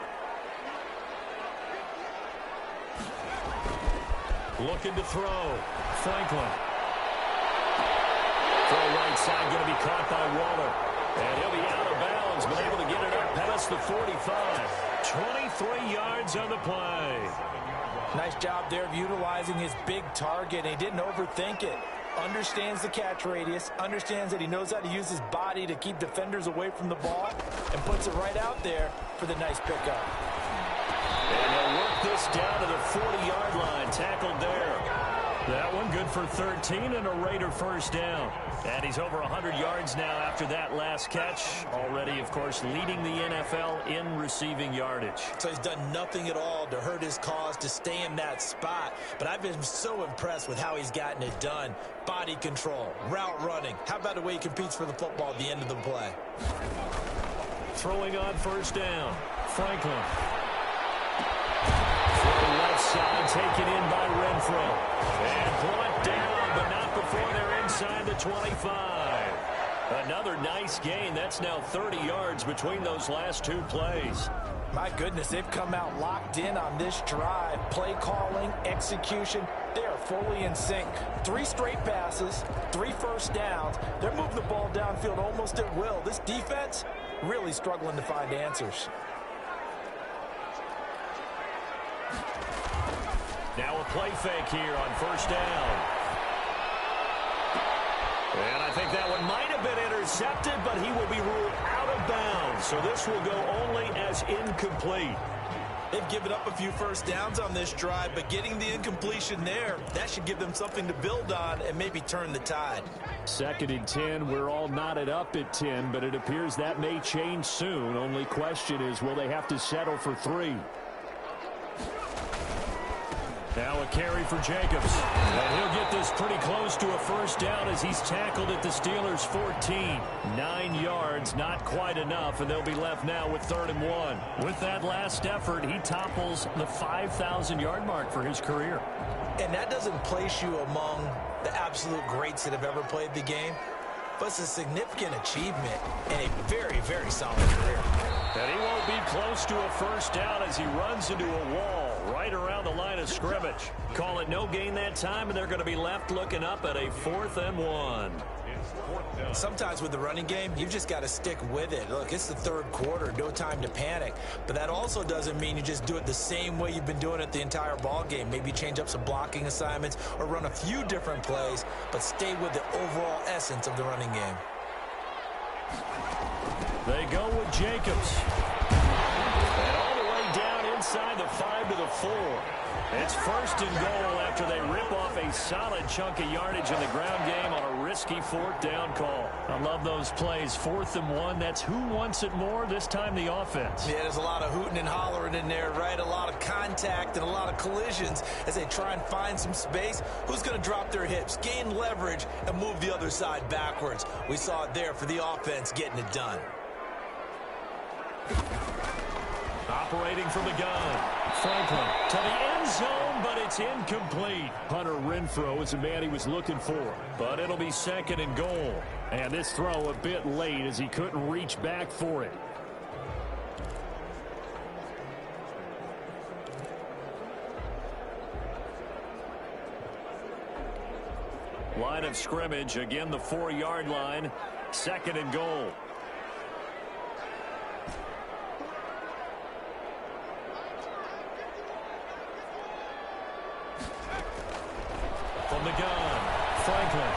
S2: Looking to throw. Franklin. Throw right side, going to be caught by Waller. And he'll be out of bounds, but able to get it up past the 45. 23 yards on the play.
S3: Nice job there of utilizing his big target. He didn't overthink it. Understands the catch radius. Understands that he knows how to use his body to keep defenders away from the ball. And puts it right out there for the nice pickup.
S2: And he'll work this down to the 40-yard line. Tackled there. That one good for 13 and a Raider 1st down. And he's over 100 yards now after that last catch. Already, of course, leading the NFL in receiving yardage.
S3: So he's done nothing at all to hurt his cause, to stay in that spot. But I've been so impressed with how he's gotten it done. Body control, route running. How about the way he competes for the football at the end of the play?
S2: Throwing on 1st down. Franklin. Left side taken in by Renfro. And brought down, but not before they're inside the 25. Another nice gain. That's now 30 yards between those last two plays.
S3: My goodness, they've come out locked in on this drive. Play calling, execution, they are fully in sync. 3 straight passes, 3 first downs. They're moving the ball downfield almost at will. This defense really struggling to find answers.
S2: Now a play fake here on 1st down. And I think that one might have been intercepted, but he will be ruled out of bounds. So this will go only as incomplete.
S3: They've given up a few first downs on this drive, but getting the incompletion there, that should give them something to build on and maybe turn the tide.
S4: 2nd and 10. We're all knotted up at 10, but it appears that may change soon. Only question is, will they have to settle for 3?
S2: Now a carry for Jacobs. And he'll get this pretty close to a 1st down as he's tackled at the Steelers' 14. 9 yards, not quite enough, and they'll be left now with 3rd and 1. With that last effort, he topples the 5,000-yard mark for his career.
S3: And that doesn't place you among the absolute greats that have ever played the game, but it's a significant achievement and a very, very solid career.
S2: And he won't be close to a 1st down as he runs into a wall right around the line of scrimmage. Call it no gain that time, and they're going to be left looking up at a 4th and 1.
S3: Sometimes with the running game, you've just got to stick with it. Look, it's the 3rd quarter, no time to panic. But that also doesn't mean you just do it the same way you've been doing it the entire ball game. Maybe change up some blocking assignments or run a few different plays, but stay with the overall essence of the running game.
S2: They go with Jacobs. And all the way down inside the 5 to the 4. It's 1st and goal after they rip off a solid chunk of yardage in the ground game on a risky 4th down call. I love those plays. 4th and 1. That's who wants it more, this time the offense.
S3: Yeah, there's a lot of hooting and hollering in there, right? A lot of contact and a lot of collisions as they try and find some space. Who's going to drop their hips, gain leverage, and move the other side backwards? We saw it there for the offense getting it done.
S2: Operating from the gun. Franklin to the end zone, but it's incomplete.
S4: Hunter Renfro is the man he was looking for.
S2: But it'll be 2nd and goal.
S4: And this throw a bit late as he couldn't reach back for it.
S2: Line of scrimmage, again the 4-yard line. 2nd and goal. From the gun, Franklin.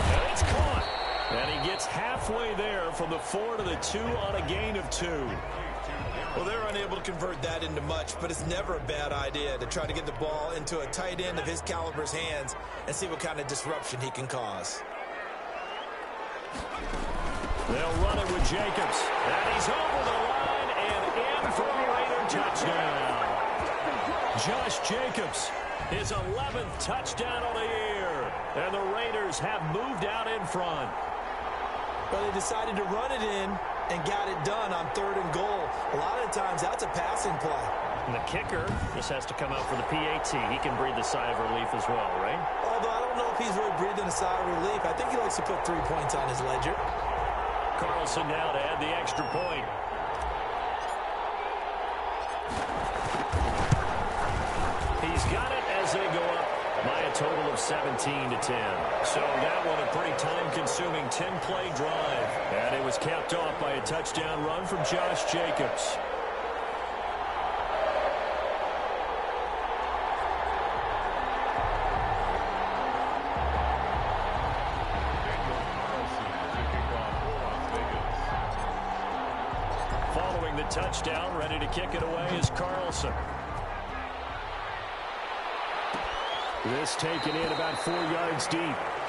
S2: And it's caught. And he gets
S4: It's halfway there from the 4 to the 2 on a gain of 2.
S3: Well, they're unable to convert that into much, but it's never a bad idea to try to get the ball into a tight end of his caliber's hands and see what kind of disruption he can cause.
S4: They'll run it with Jacobs. And he's over the line and in for a Raider touchdown. Josh Jacobs, his 11th touchdown of the year. And the Raiders have moved out in front.
S3: Well, they decided to run it in and got it done on 3rd and goal. A lot of the times, that's a passing play.
S2: And the kicker just has to come out for the PAT. He can breathe a sigh of relief as well, right?
S3: Although I don't know if he's really breathing a sigh of relief. I think he likes to put 3 points on his ledger.
S2: Carlson now to add the extra point. He's got it as they go up by a total of 17 to 10. So that one a pretty time-consuming 10-play drive. And it was capped off by a touchdown run from Josh Jacobs. Following the touchdown, ready to kick it away is Carlson.
S4: This taken in about 4 yards deep.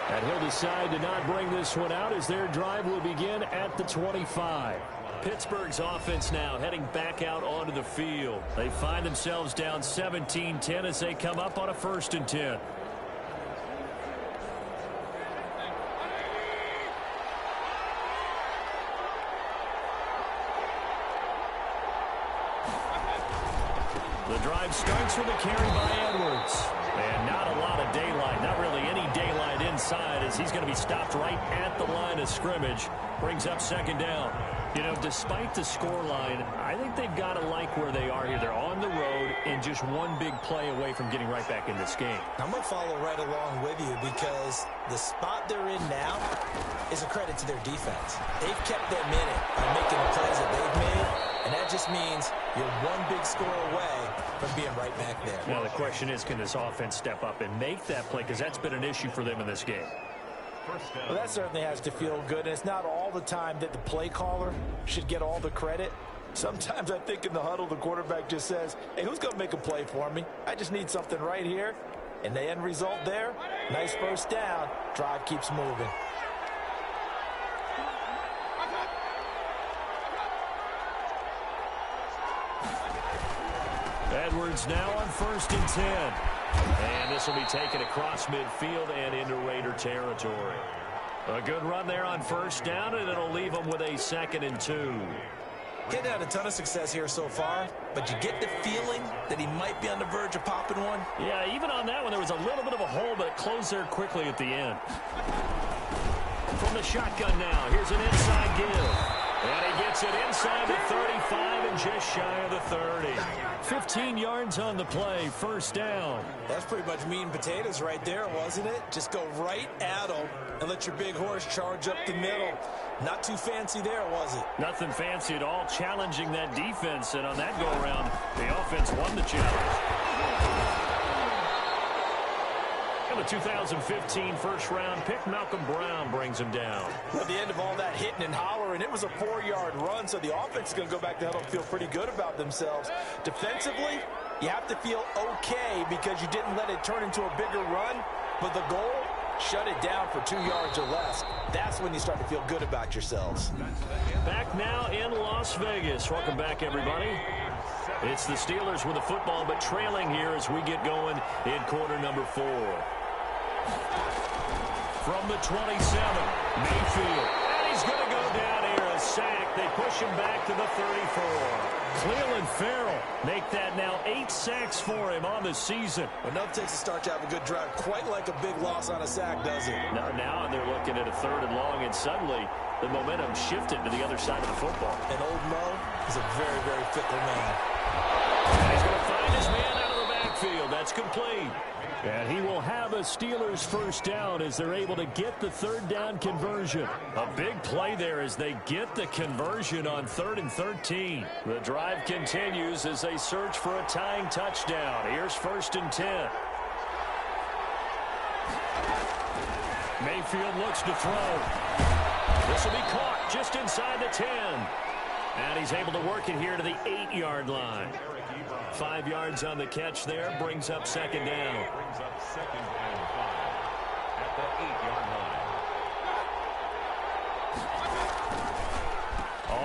S4: And he'll decide to not bring this one out as their drive will begin at the 25.
S2: Pittsburgh's offense now heading back out onto the field. They find themselves down 17-10 as they come up on a 1st and 10. The drive starts with a carry by Edwards. And not a lot of daylight, not really any daylight inside as he's going to be stopped right at the line of scrimmage. Brings up 2nd down. You know, despite the scoreline, I think they've got to like where they are here. They're on the road and just one big play away from getting right back in this game.
S3: I'm going to follow right along with you because the spot they're in now is a credit to their defense. They've kept them in it by making the plays that they've made, and that just means you're one big score away from being right back there.
S2: Now the question is, can this offense step up and make that play? Because that's been an issue for them in this game.
S3: Well, that certainly has to feel good, and it's not all the time that the play caller should get all the credit. Sometimes I think in the huddle, the quarterback just says, hey, who's going to make a play for me? I just need something right here. And the end result there, nice 1st down. Drive keeps moving.
S4: Edwards now on 1st and 10.
S2: And this will be taken across midfield and into Raider territory. A good run there on 1st down, and it'll leave them with a 2nd and 2.
S3: He's had a ton of success here so far, but you get the feeling that he might be on the verge of popping one.
S2: Yeah, even on that one, there was a little bit of a hole, but it closed there quickly at the end. From the shotgun now, here's an inside give. And he gets it inside the 35 and just shy of the 30.
S4: 15 yards on the play, 1st down.
S3: That's pretty much meat and potatoes right there, wasn't it? Just go right at him and let your big horse charge up the middle. Not too fancy there, was it?
S2: Nothing fancy at all, challenging that defense. And on that go-around, the offense won the challenge. And the 2015 first-round pick, Malcolm Brown, brings him down.
S3: At the end of all that hitting and hollering, it was a 4-yard run, so the offense is going to go back to huddle and feel pretty good about themselves. Defensively, you have to feel okay because you didn't let it turn into a bigger run, but the goal, shut it down for 2 yards or less. That's when you start to feel good about yourselves.
S2: Back now in Las Vegas. Welcome back, everybody. It's the Steelers with the football, but trailing here as we get going in quarter number 4. From the 27, Mayfield. And he's going to go down here, a sack. They push him back to the 34.
S4: Cleveland Farrell make that now 8 sacks for him on the season.
S3: Enough takes to start to have a good drive. Quite like a big loss on a sack, does it?
S2: Now they're looking at a 3rd and long, and suddenly the momentum shifted to the other side of the football.
S3: And old Mo is a very, very fickle man.
S2: And he's going to find his man out of the backfield. That's complete.
S4: And he will have a Steelers 1st down as they're able to get the 3rd down conversion.
S2: A big play there as they get the conversion on 3rd and 13. The drive continues as they search for a tying touchdown. Here's 1st and 10.
S4: Mayfield looks to throw.
S2: This will be caught just inside the 10. And he's able to work it here to the 8-yard line. 5 yards on the catch there, brings up second down.
S1: Brings up second and 5 at the 8-yard line.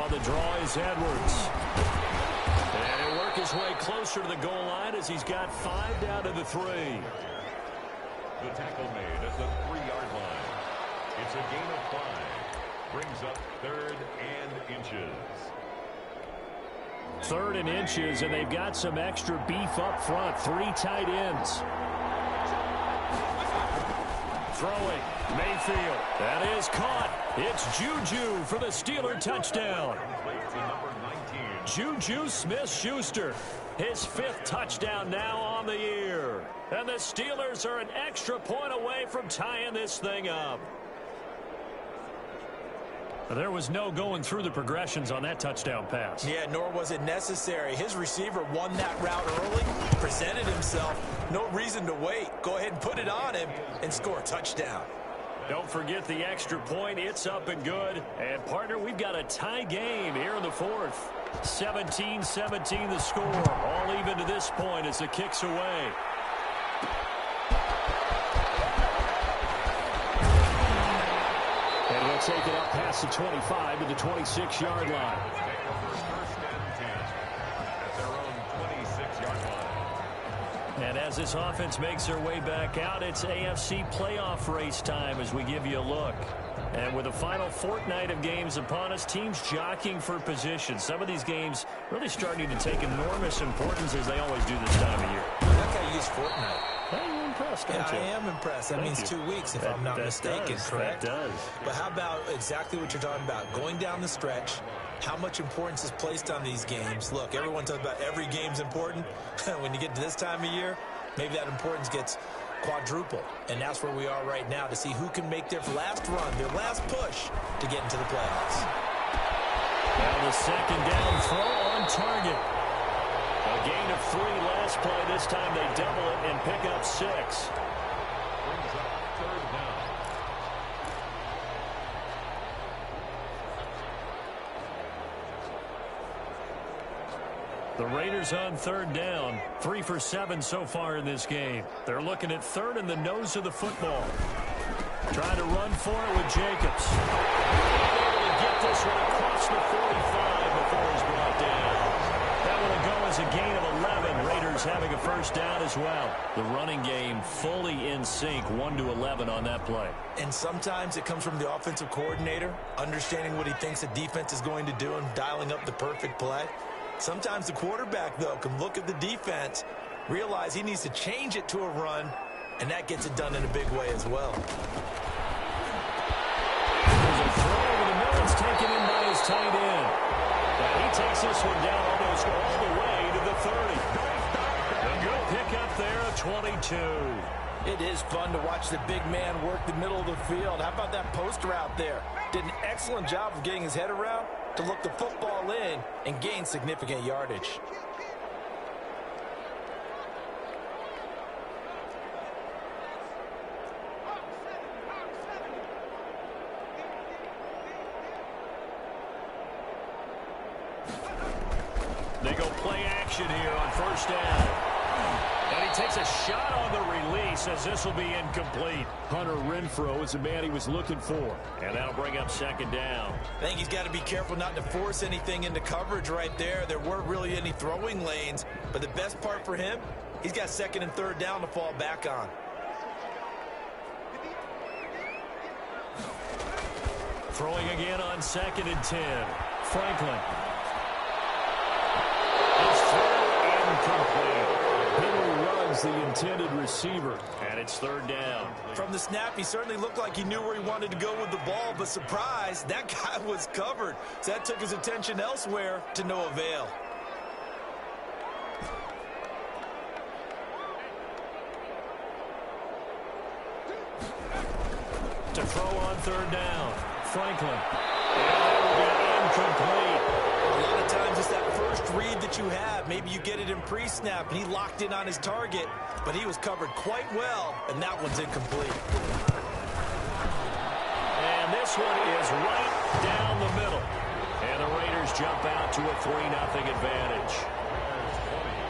S2: On the draw is Edwards. And he'll work his way closer to the goal line as he's got 5 down to the 3.
S1: The tackle made at the 3-yard line. It's a gain of 5. Brings up 3rd and inches.
S2: 3rd and inches, and they've got some extra beef up front. 3 tight ends. Throwing, Mayfield. That is caught. It's Juju for the Steeler touchdown. Juju Smith-Schuster, his 5th touchdown now on the year. And the Steelers are an extra point away from tying this thing up. There was no going through the progressions on that touchdown pass.
S3: Yeah, nor was it necessary. His receiver won that route early, presented himself. No reason to wait. Go ahead and put it on him and score a touchdown.
S2: Don't forget the extra point. It's up and good. And, partner, we've got a tie game here in the 4th. 17-17 the score. All even to this point as the kick's away. And he'll take it up past the 25 to the 26-yard line. And as this offense makes their way back out, it's AFC playoff race time as we give you a look. And with the final fortnight of games upon us, teams jockeying for position. Some of these games really starting to take enormous importance as they always do this time of year.
S3: That guy used fortnight.
S2: Hey, you're impressed, don't you?
S3: I am impressed. That means 2 weeks, if I'm not mistaken, correct?
S2: That does.
S3: But how about exactly what you're talking about? Going down the stretch, how much importance is placed on these games? Look, everyone talks about every game's important. When you get to this time of year, maybe that importance gets quadruple. And that's where we are right now to see who can make their last run, their last push to get into the playoffs.
S2: Now the second down throw on target. A gain of 3 last play. This time they double it and pick up 6.
S1: Brings up 3rd down.
S2: The Raiders on 3rd down. 3 for 7 so far in this game. They're looking at 3rd in the nose of the football. Trying to run for it with Jacobs. Able to get this one across the 45 before he's brought down. That will go as a gain of 11. Raiders having a first down as well. The running game fully in sync. 1-11 on that play.
S3: And sometimes it comes from the offensive coordinator, understanding what he thinks the defense is going to do and dialing up the perfect play. Sometimes the quarterback, though, can look at the defense, realize he needs to change it to a run, and that gets it done in a big way as well.
S2: There's a throw over the middle. It's taken in by his tight end. And he takes this one down almost all the way to the 30. A good pickup there, a 22.
S3: It is fun to watch the big man work the middle of the field. How about that post route there? Did an excellent job of getting his head around to look the football in and gain significant yardage.
S2: They go play action here on first down. And he takes a shot on the release as this will be incomplete. Hunter Renfrow is the man he was looking for. And that'll bring up second down.
S3: I think he's got to be careful not to force anything into coverage right there. There weren't really any throwing lanes. But the best part for him, he's got 2nd and 3rd down to fall back on.
S2: Throwing again on 2nd and 10. Franklin. Incomplete. Henry runs the intended receiver, and it's 3rd down.
S3: From the snap, he certainly looked like he knew where he wanted to go with the ball, but surprise, that guy was covered. So that took his attention elsewhere to no avail.
S2: To throw on 3rd down. Franklin. And that will be incomplete.
S3: A lot of times it's that first read that you have. Maybe you get it in pre-snap, and he locked in on his target, but he was covered quite well, and that one's incomplete.
S2: And And this one is right down the middle. And the Raiders jump out to a 3-0 advantage.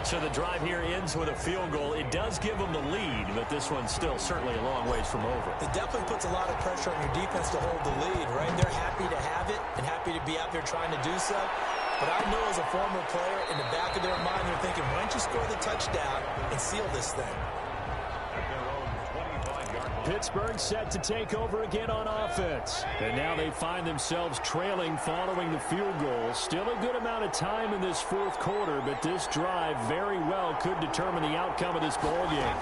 S2: So the drive here ends with a field goal. It does give them the lead, but this one's still certainly a long ways from over.
S3: It definitely puts a lot of pressure on your defense to hold the lead, right? They're happy to have it and happy to be out there trying to do so. But I know as a former player, in the back of their mind, they're thinking, why don't you score the touchdown and seal this thing?
S4: Pittsburgh set to take over again on offense. And now they find themselves trailing following the field goal. Still a good amount of time in this fourth quarter, but this drive very well could determine the outcome of this ball game.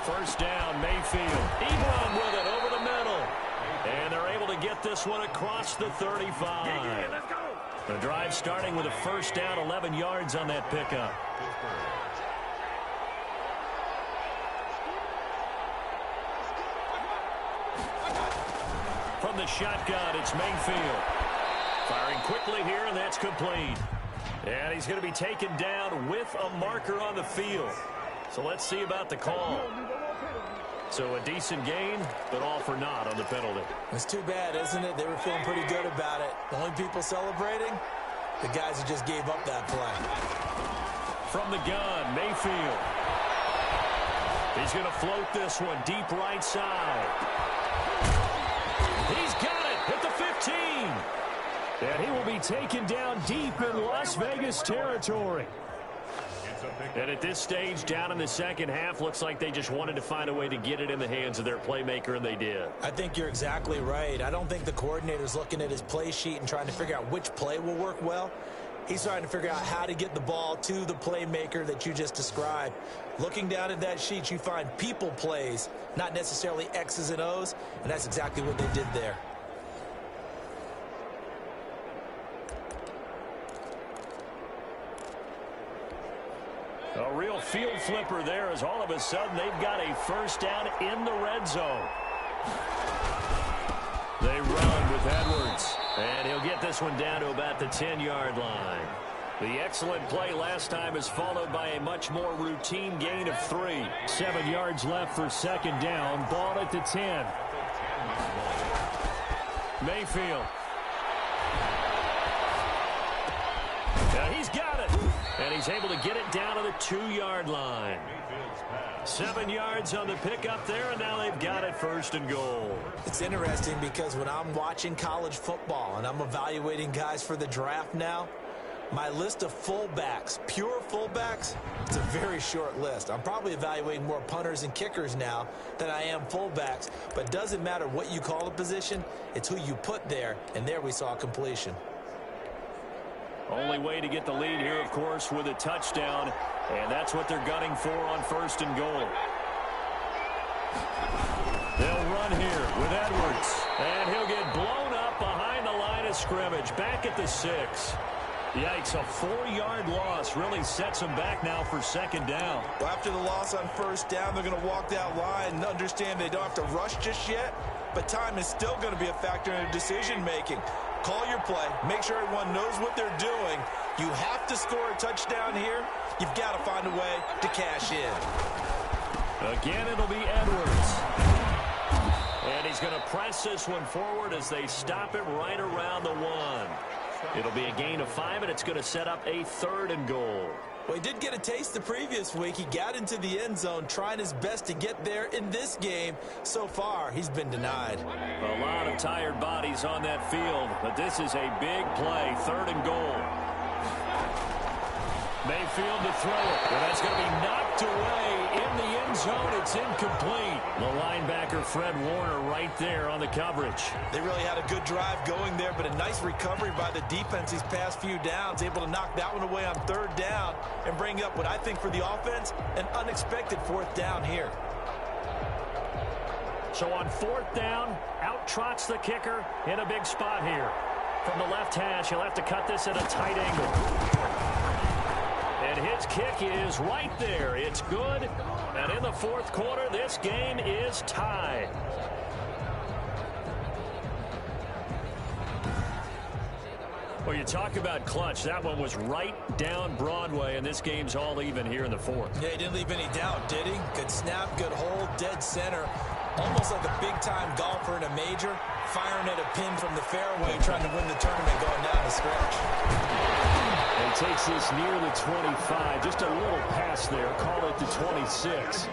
S2: First down, Mayfield. Ebron with it over the middle. And they're able to get this one across the 35.
S4: Let's go.
S2: The drive starting with a first down, 11 yards on that pickup. From the shotgun, it's Mayfield. Firing quickly here, and that's complete. And he's going to be taken down with a marker on the field. So let's see about the call. So a decent gain, but all for naught on the penalty.
S3: It's too bad, isn't it? They were feeling pretty good about it. The only people celebrating, the guys who just gave up that play.
S2: From the gun, Mayfield. He's going to float this one deep right side. He's got it at the 15.
S4: And he will be taken down deep in Las Vegas territory.
S2: And at this stage, down in the second half, looks like they just wanted to find a way to get it in the hands of their playmaker, and they did.
S3: I think you're exactly right. I don't think the coordinator's looking at his play sheet and trying to figure out which play will work well. He's trying to figure out how to get the ball to the playmaker that you just described. Looking down at that sheet, you find people plays, not necessarily X's and O's, and that's exactly what they did there.
S2: A real field flipper there as all of a sudden they've got a first down in the red zone. They run with Edwards, and he'll get this one down to about the 10-yard line. The excellent play last time is followed by a much more routine gain of 3.
S4: 7 yards left for second down. Ball at the 10.
S2: Mayfield. Now he's got it. And he's able to get it down to the 2-yard line. 7 yards on the pickup there, and now they've got it first and goal.
S3: It's interesting because when I'm watching college football and I'm evaluating guys for the draft now, my list of fullbacks, pure fullbacks, it's a very short list. I'm probably evaluating more punters and kickers now than I am fullbacks, but it doesn't matter what you call the position, it's who you put there, and there we saw completion.
S2: Only way to get the lead here, of course, with a touchdown, and that's what they're gunning for on first and goal. They'll run here with Edwards, and he'll get blown up behind the line of scrimmage, back at the 6. Yikes, a 4-yard loss really sets them back now for second down.
S3: Well, after the loss on first down, they're going to walk that line and understand they don't have to rush just yet, but time is still going to be a factor in their decision-making. Call your play. Make sure everyone knows what they're doing. You have to score a touchdown here. You've got to find a way to cash in.
S2: Again, it'll be Edwards. And he's going to press this one forward as they stop him right around the 1. It'll be a gain of 5, and it's going to set up a 3rd and goal.
S3: Well, he did get a taste the previous week. He got into the end zone, trying his best to get there in this game. So far, he's been denied.
S2: A lot of tired bodies on that field, but this is a big play, 3rd and goal. Mayfield to throw it, and that's going to be knocked away in the end zone. It's incomplete. The linebacker, Fred Warner, right there on the coverage.
S3: They really had a good drive going there, but a nice recovery by the defense these past few downs, able to knock that one away on 3rd down and bring up what I think for the offense, an unexpected 4th down here.
S2: So on 4th down, out trots the kicker in a big spot here. From the left hash, he'll have to cut this at a tight angle. And his kick is right there. It's good. And in the 4th quarter, this game is tied. Well, you talk about clutch. That one was right down Broadway, and this game's all even here in the 4th.
S3: Yeah, he didn't leave any doubt, did he? Good snap, good hold, dead center. Almost like a big-time golfer in a major. firing at a pin from the fairway, trying to win the tournament going down the stretch.
S4: And takes this near the 25. Just a little pass there. Call it the 26.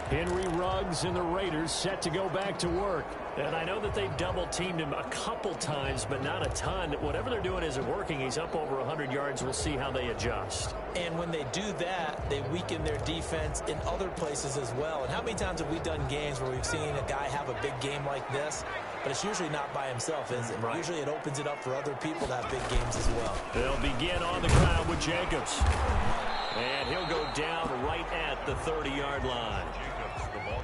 S4: Henry Ruggs and the Raiders set to go back to work.
S2: And I know that they've double-teamed him a couple times, but not a ton. Whatever they're doing isn't working. He's up over 100 yards. We'll see how they adjust.
S3: And when they do that, they weaken their defense in other places as well. And how many times have we done games where we've seen a guy have a big game like this, but it's usually not by himself, is it?
S2: Right.
S3: Usually it opens it up for other people to have big games as well.
S2: They'll begin on the ground with Jacobs. And he'll go down right at the 30-yard line.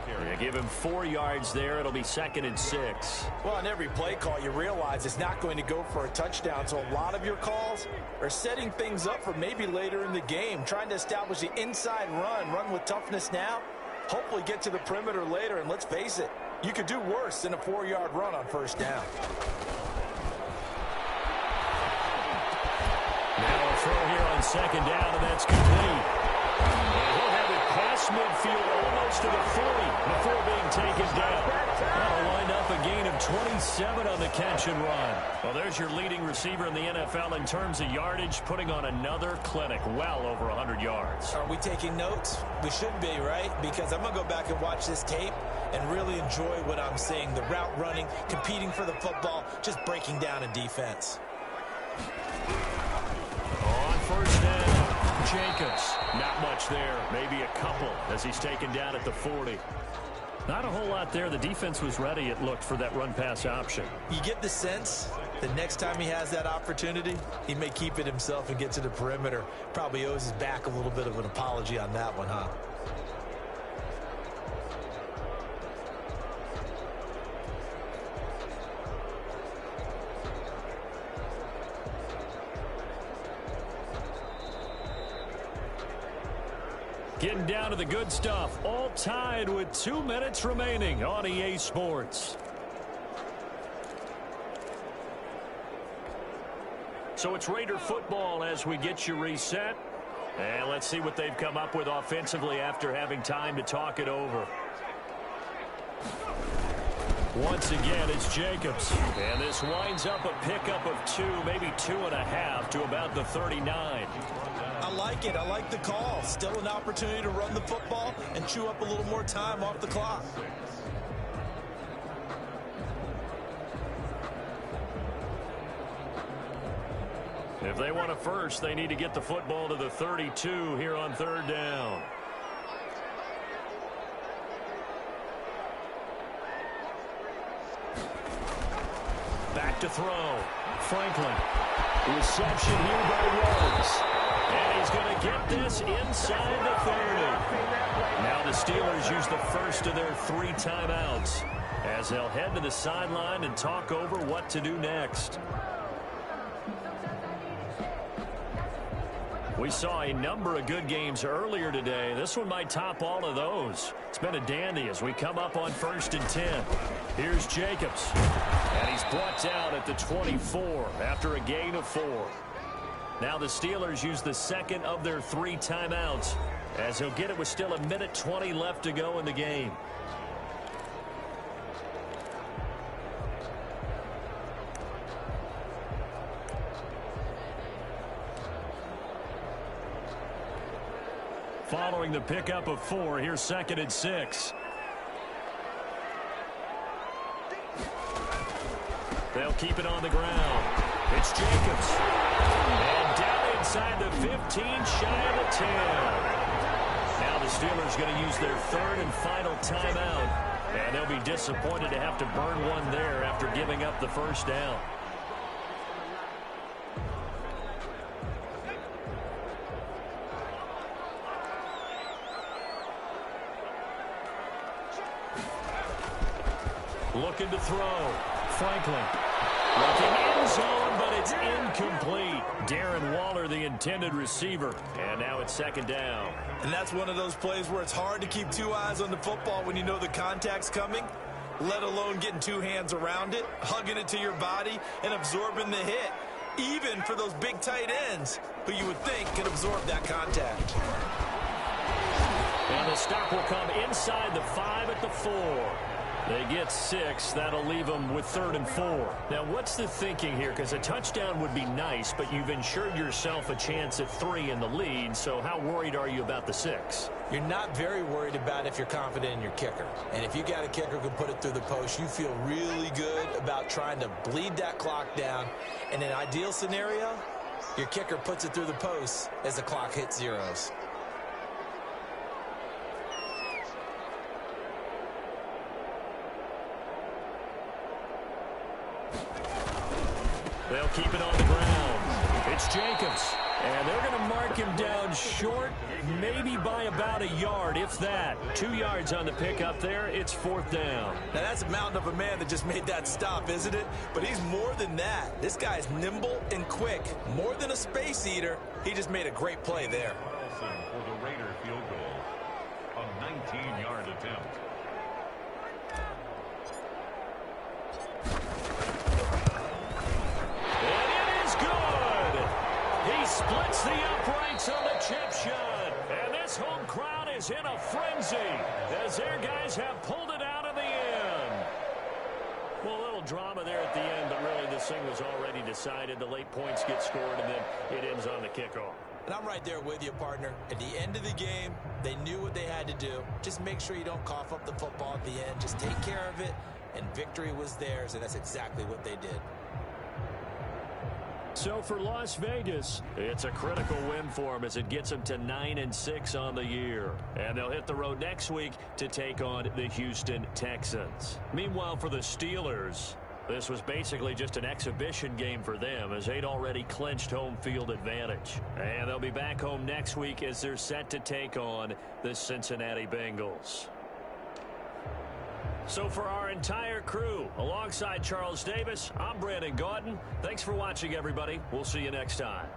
S2: Yeah, give him 4 yards there. It'll be 2nd and 6.
S3: Well, on every play call, you realize it's not going to go for a touchdown. So a lot of your calls are setting things up for maybe later in the game, trying to establish the inside run with toughness now, hopefully get to the perimeter later. And let's face it, you could do worse than a 4-yard run on first down.
S2: Now a throw here on 2nd down, and that's complete. He'll have it past midfield almost to the 40 before being taken down. That'll wind up a gain of 27 on the catch and run. Well, there's your leading receiver in the NFL in terms of yardage, putting on another clinic, well over 100 yards.
S3: Are we taking notes? We should be, right? Because I'm going to go back and watch this tape and really enjoy what I'm seeing. The route running, competing for the football, just breaking down in defense.
S2: On first down, Jacobs. Not much there. Maybe a couple as he's taken down at the 40. Not a whole lot there. The defense was ready, it looked, for that run-pass option.
S3: You get the sense that next time he has that opportunity, he may keep it himself and get to the perimeter. Probably owes his back a little bit of an apology on that one, huh?
S2: Getting down to the good stuff. All tied with 2 minutes remaining on EA Sports. So it's Raider football as we get you reset. And let's see what they've come up with offensively after having time to talk it over. Once again, it's Jacobs. And this winds up a pickup of 2, maybe 2.5 to about the 39.
S3: I like it. I like the call. Still an opportunity to run the football and chew up a little more time off the clock.
S2: If they want a first, they need to get the football to the 32 here on 3rd down. Back to throw. Franklin. Reception here by Ruggs. And he's going to get this inside the 30. Now the Steelers use the first of their 3 timeouts as they'll head to the sideline and talk over what to do next. We saw a number of good games earlier today. This one might top all of those. It's been a dandy as we come up on 1st and 10. Here's Jacobs. And he's brought down at the 24 after a gain of 4. Now the Steelers use the second of their 3 timeouts as he'll get it with still 1:20 left to go in the game. Following the pickup of 4, here's 2nd and 6. They'll keep it on the ground. It's Jacobs. And down inside the 15, shy of the 10. Now the Steelers going to use their 3rd and final timeout. And they'll be disappointed to have to burn one there after giving up the first down. Looking to throw. Franklin. Looking end zone, but it's incomplete. Darren Waller, the intended receiver. And now it's 2nd down.
S3: And that's one of those plays where it's hard to keep 2 eyes on the football when you know the contact's coming, let alone getting 2 hands around it, hugging it to your body, and absorbing the hit, even for those big tight ends who you would think could absorb that contact.
S4: And the stop will come inside the 5 at the 4. They get 6. That'll leave them with 3rd and 4. Now, what's the thinking here? Because a touchdown would be nice, but you've ensured yourself a chance at 3 in the lead. So how worried are you about the 6?
S3: You're not very worried about if you're confident in your kicker. And if you got a kicker who can put it through the post, you feel really good about trying to bleed that clock down. In an ideal scenario, your kicker puts it through the post as the clock hits zeros.
S4: They'll keep it on the ground. It's Jacobs. And they're going to mark him down short, maybe by about a yard, if that. 2 yards on the pickup there. It's 4th down.
S3: Now, that's a mountain of a man that just made that stop, isn't it? But he's more than that. This guy's nimble and quick. More than a space eater. He just made a great play there.
S1: For the Raider field goal. A 19-yard attempt.
S4: He splits the uprights on the chip shot. And this home crowd is in a frenzy as their guys have pulled it out in the end. Well, a little drama there at the end, but really this thing was already decided. The late points get scored, and then it ends on the kickoff.
S3: And I'm right there with you, partner. At the end of the game, they knew what they had to do. Just make sure you don't cough up the football at the end. Just take care of it, and victory was theirs, and that's exactly what they did.
S4: So for Las Vegas, it's a critical win for them as it gets them to 9-6 on the year. And they'll hit the road next week to take on the Houston Texans. Meanwhile, for the Steelers, this was basically just an exhibition game for them as they'd already clinched home field advantage. And they'll be back home next week as they're set to take on the Cincinnati Bengals. So for our entire crew, alongside Charles Davis, I'm Brandon Gaudin. Thanks for watching, everybody. We'll see you next time.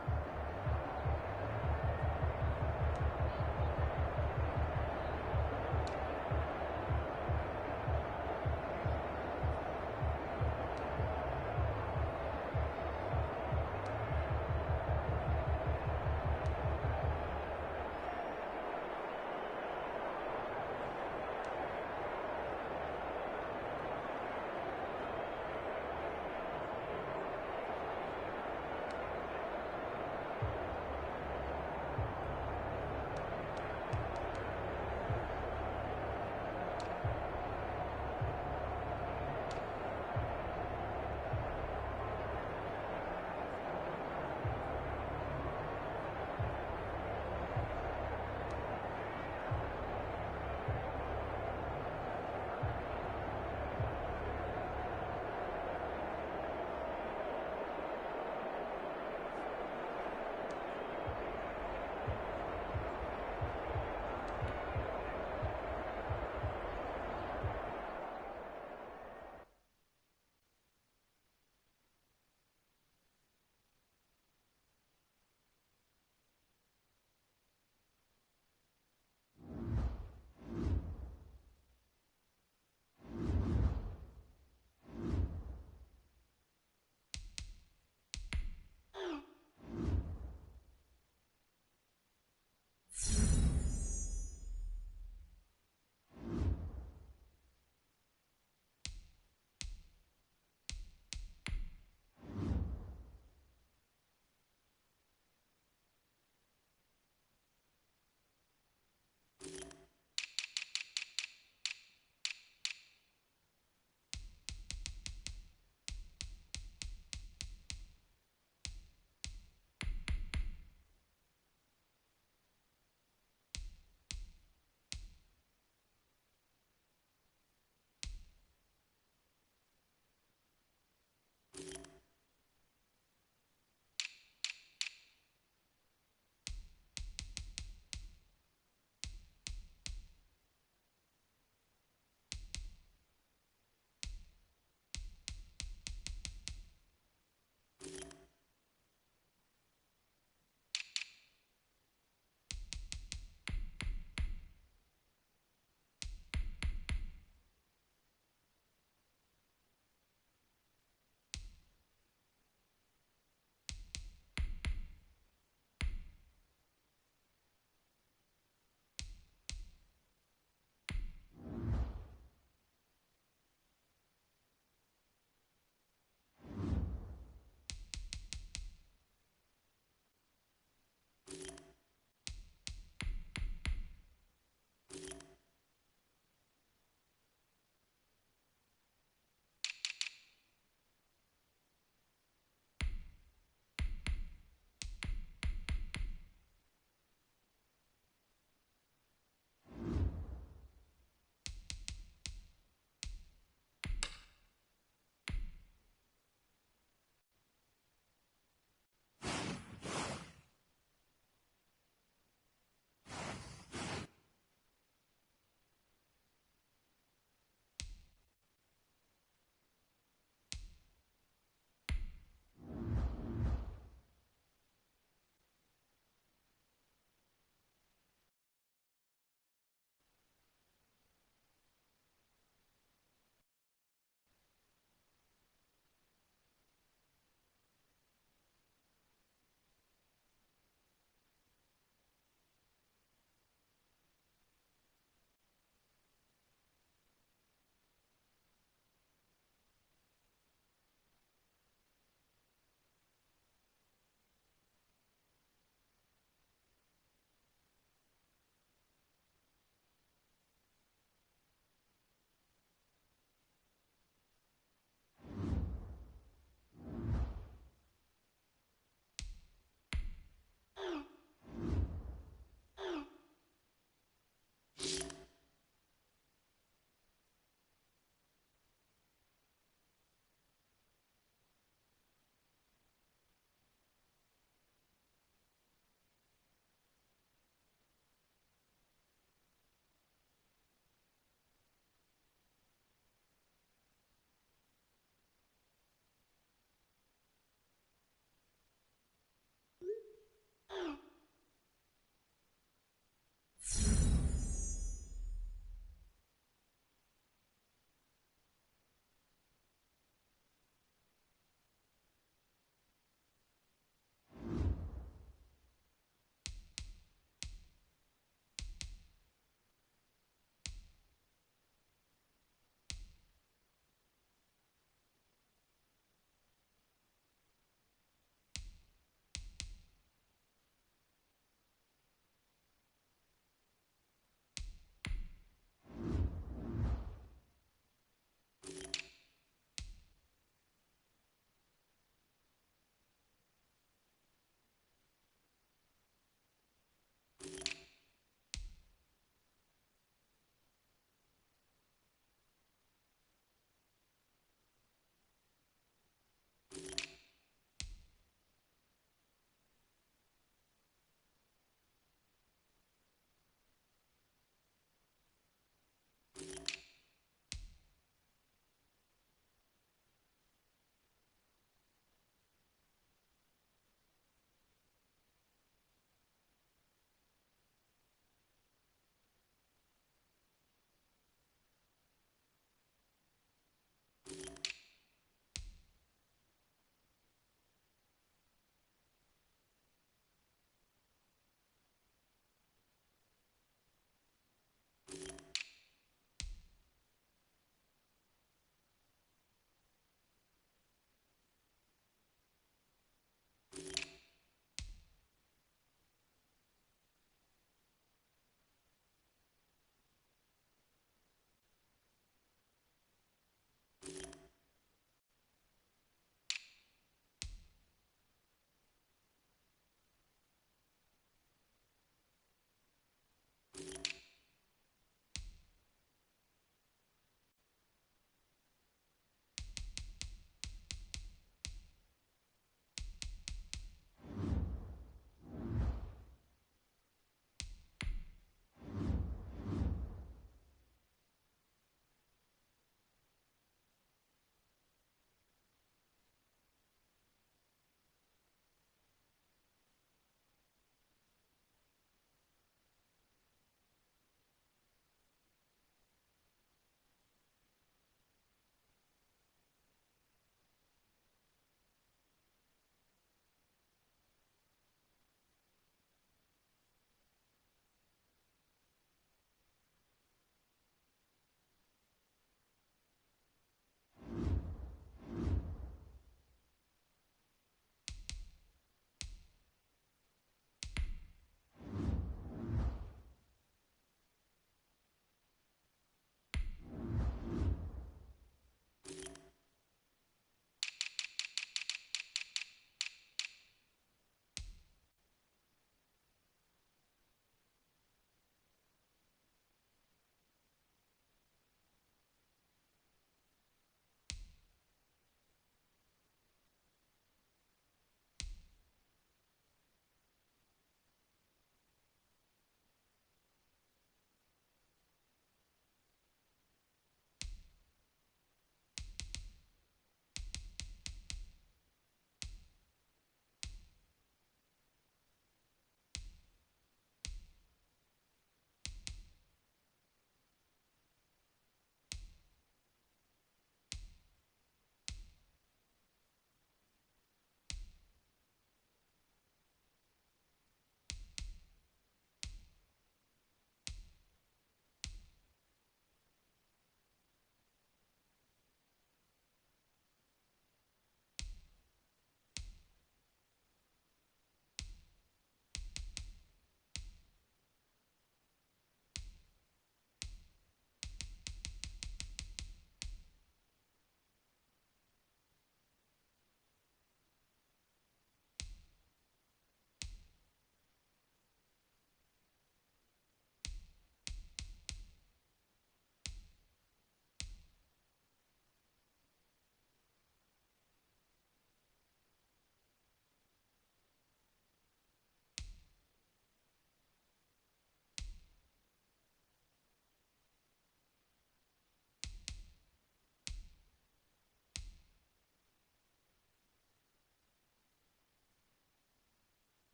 S1: Bye.